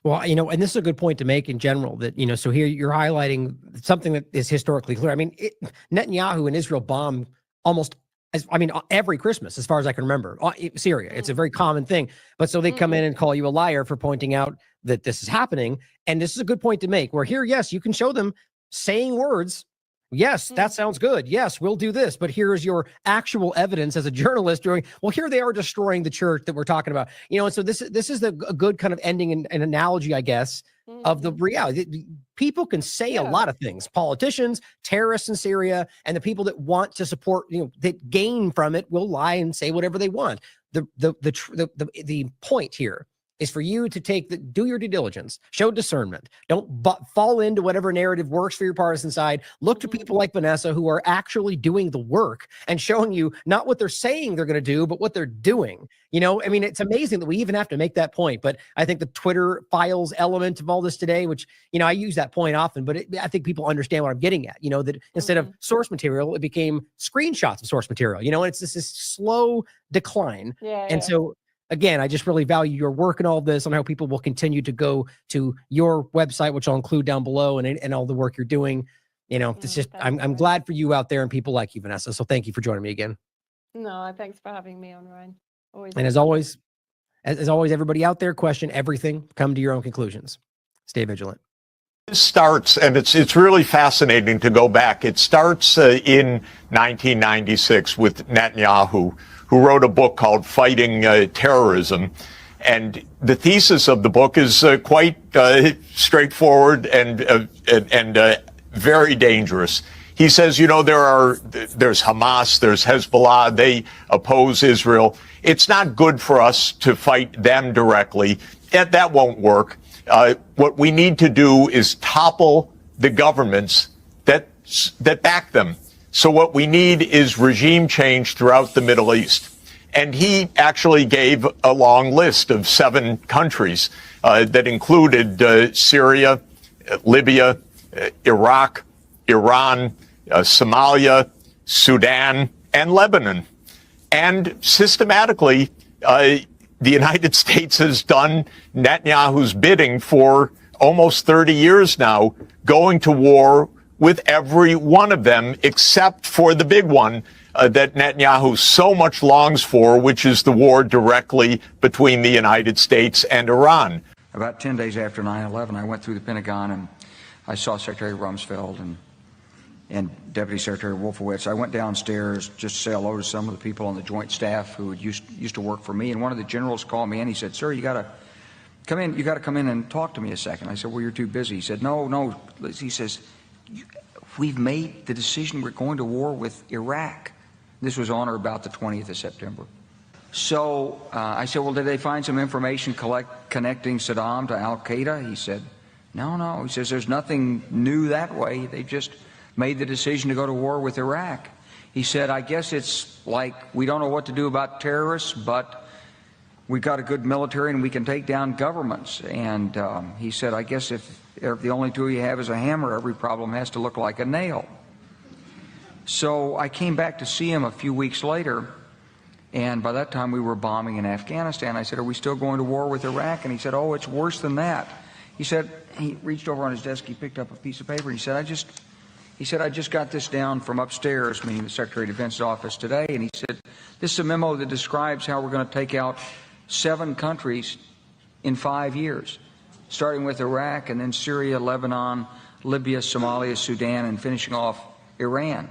Well, and this is a good point to make in general that, so here you're highlighting something that is historically clear. I mean, Netanyahu and Israel bomb every Christmas, as far as I can remember, Syria. It's a very common thing. But so they come in and call you a liar for pointing out that this is happening. And this is a good point to make, where here, yes, you can show them saying words. Yes, that sounds good. Yes, we'll do this. But here's your actual evidence as a journalist doing, well, here they are destroying the church that we're talking about. And so this is a good kind of ending and an analogy, I guess, of the reality. People can say a lot of things. Politicians, terrorists in Syria, and the people that want to support, that gain from it will lie and say whatever they want. The point here is for you to do your due diligence, show discernment. Don't fall into whatever narrative works for your partisan side. Look to people like Vanessa who are actually doing the work and showing you not what they're saying they're going to do, but what they're doing. It's amazing that we even have to make that point. But I think the Twitter files element of all this today, which, I use that point often, but I think people understand what I'm getting at, that instead of source material, it became screenshots of source material, and it's this slow decline. And so, again, I just really value your work and all this, and I hope people will continue to go to your website, which I'll include down below, and all the work you're doing. It's just, I'm glad for you out there and people like you, Vanessa. So thank you for joining me again. No, thanks for having me on, Ryan. Always. And as always, everybody out there, question everything, come to your own conclusions. Stay vigilant. It starts, and it's really fascinating to go back. It starts in 1996 with Netanyahu, who wrote a book called Fighting Terrorism. And the thesis of the book is quite straightforward and very dangerous. He says, you know, there's Hamas, there's Hezbollah, they oppose Israel. It's not good for us to fight them directly. That won't work. What we need to do is topple the governments that back them. So what we need is regime change throughout the Middle East. And he actually gave a long list of 7 countries that included Syria, Libya, Iraq, Iran, Somalia, Sudan, and Lebanon. And systematically, the United States has done Netanyahu's bidding for almost 30 years now, going to war with every one of them, except for the big one that Netanyahu so much longs for, which is the war directly between the United States and Iran. About 10 days after 9/11, I went through the Pentagon and I saw Secretary Rumsfeld and Deputy Secretary Wolfowitz. I went downstairs just to say hello to some of the people on the Joint Staff who used to work for me, and one of the generals called me and he said, "Sir, you got to come in. You got to come in and talk to me a second." I said, "Well, you're too busy." He said, "No." He says, "We've made the decision. We're going to war with Iraq." This was on or about the 20th of September. So I said, "Well, did they find some information connecting Saddam to Al-Qaeda?" He said, No. He says, "There's nothing new that way. They just made the decision to go to war with Iraq." He said, "I guess it's like we don't know what to do about terrorists, but we've got a good military and we can take down governments." And he said, "I guess if the only tool you have is a hammer, every problem has to look like a nail." So I came back to see him a few weeks later, and by that time we were bombing in Afghanistan. I said, "Are we still going to war with Iraq?" And he said, "Oh, it's worse than that." He said, he reached over on his desk, he picked up a piece of paper, and he said, I just got this down from upstairs, meaning the Secretary of Defense's office today, and he said, "This is a memo that describes how we're going to take out 7 countries in 5 years, starting with Iraq and then Syria, Lebanon, Libya, Somalia, Sudan, and finishing off Iran."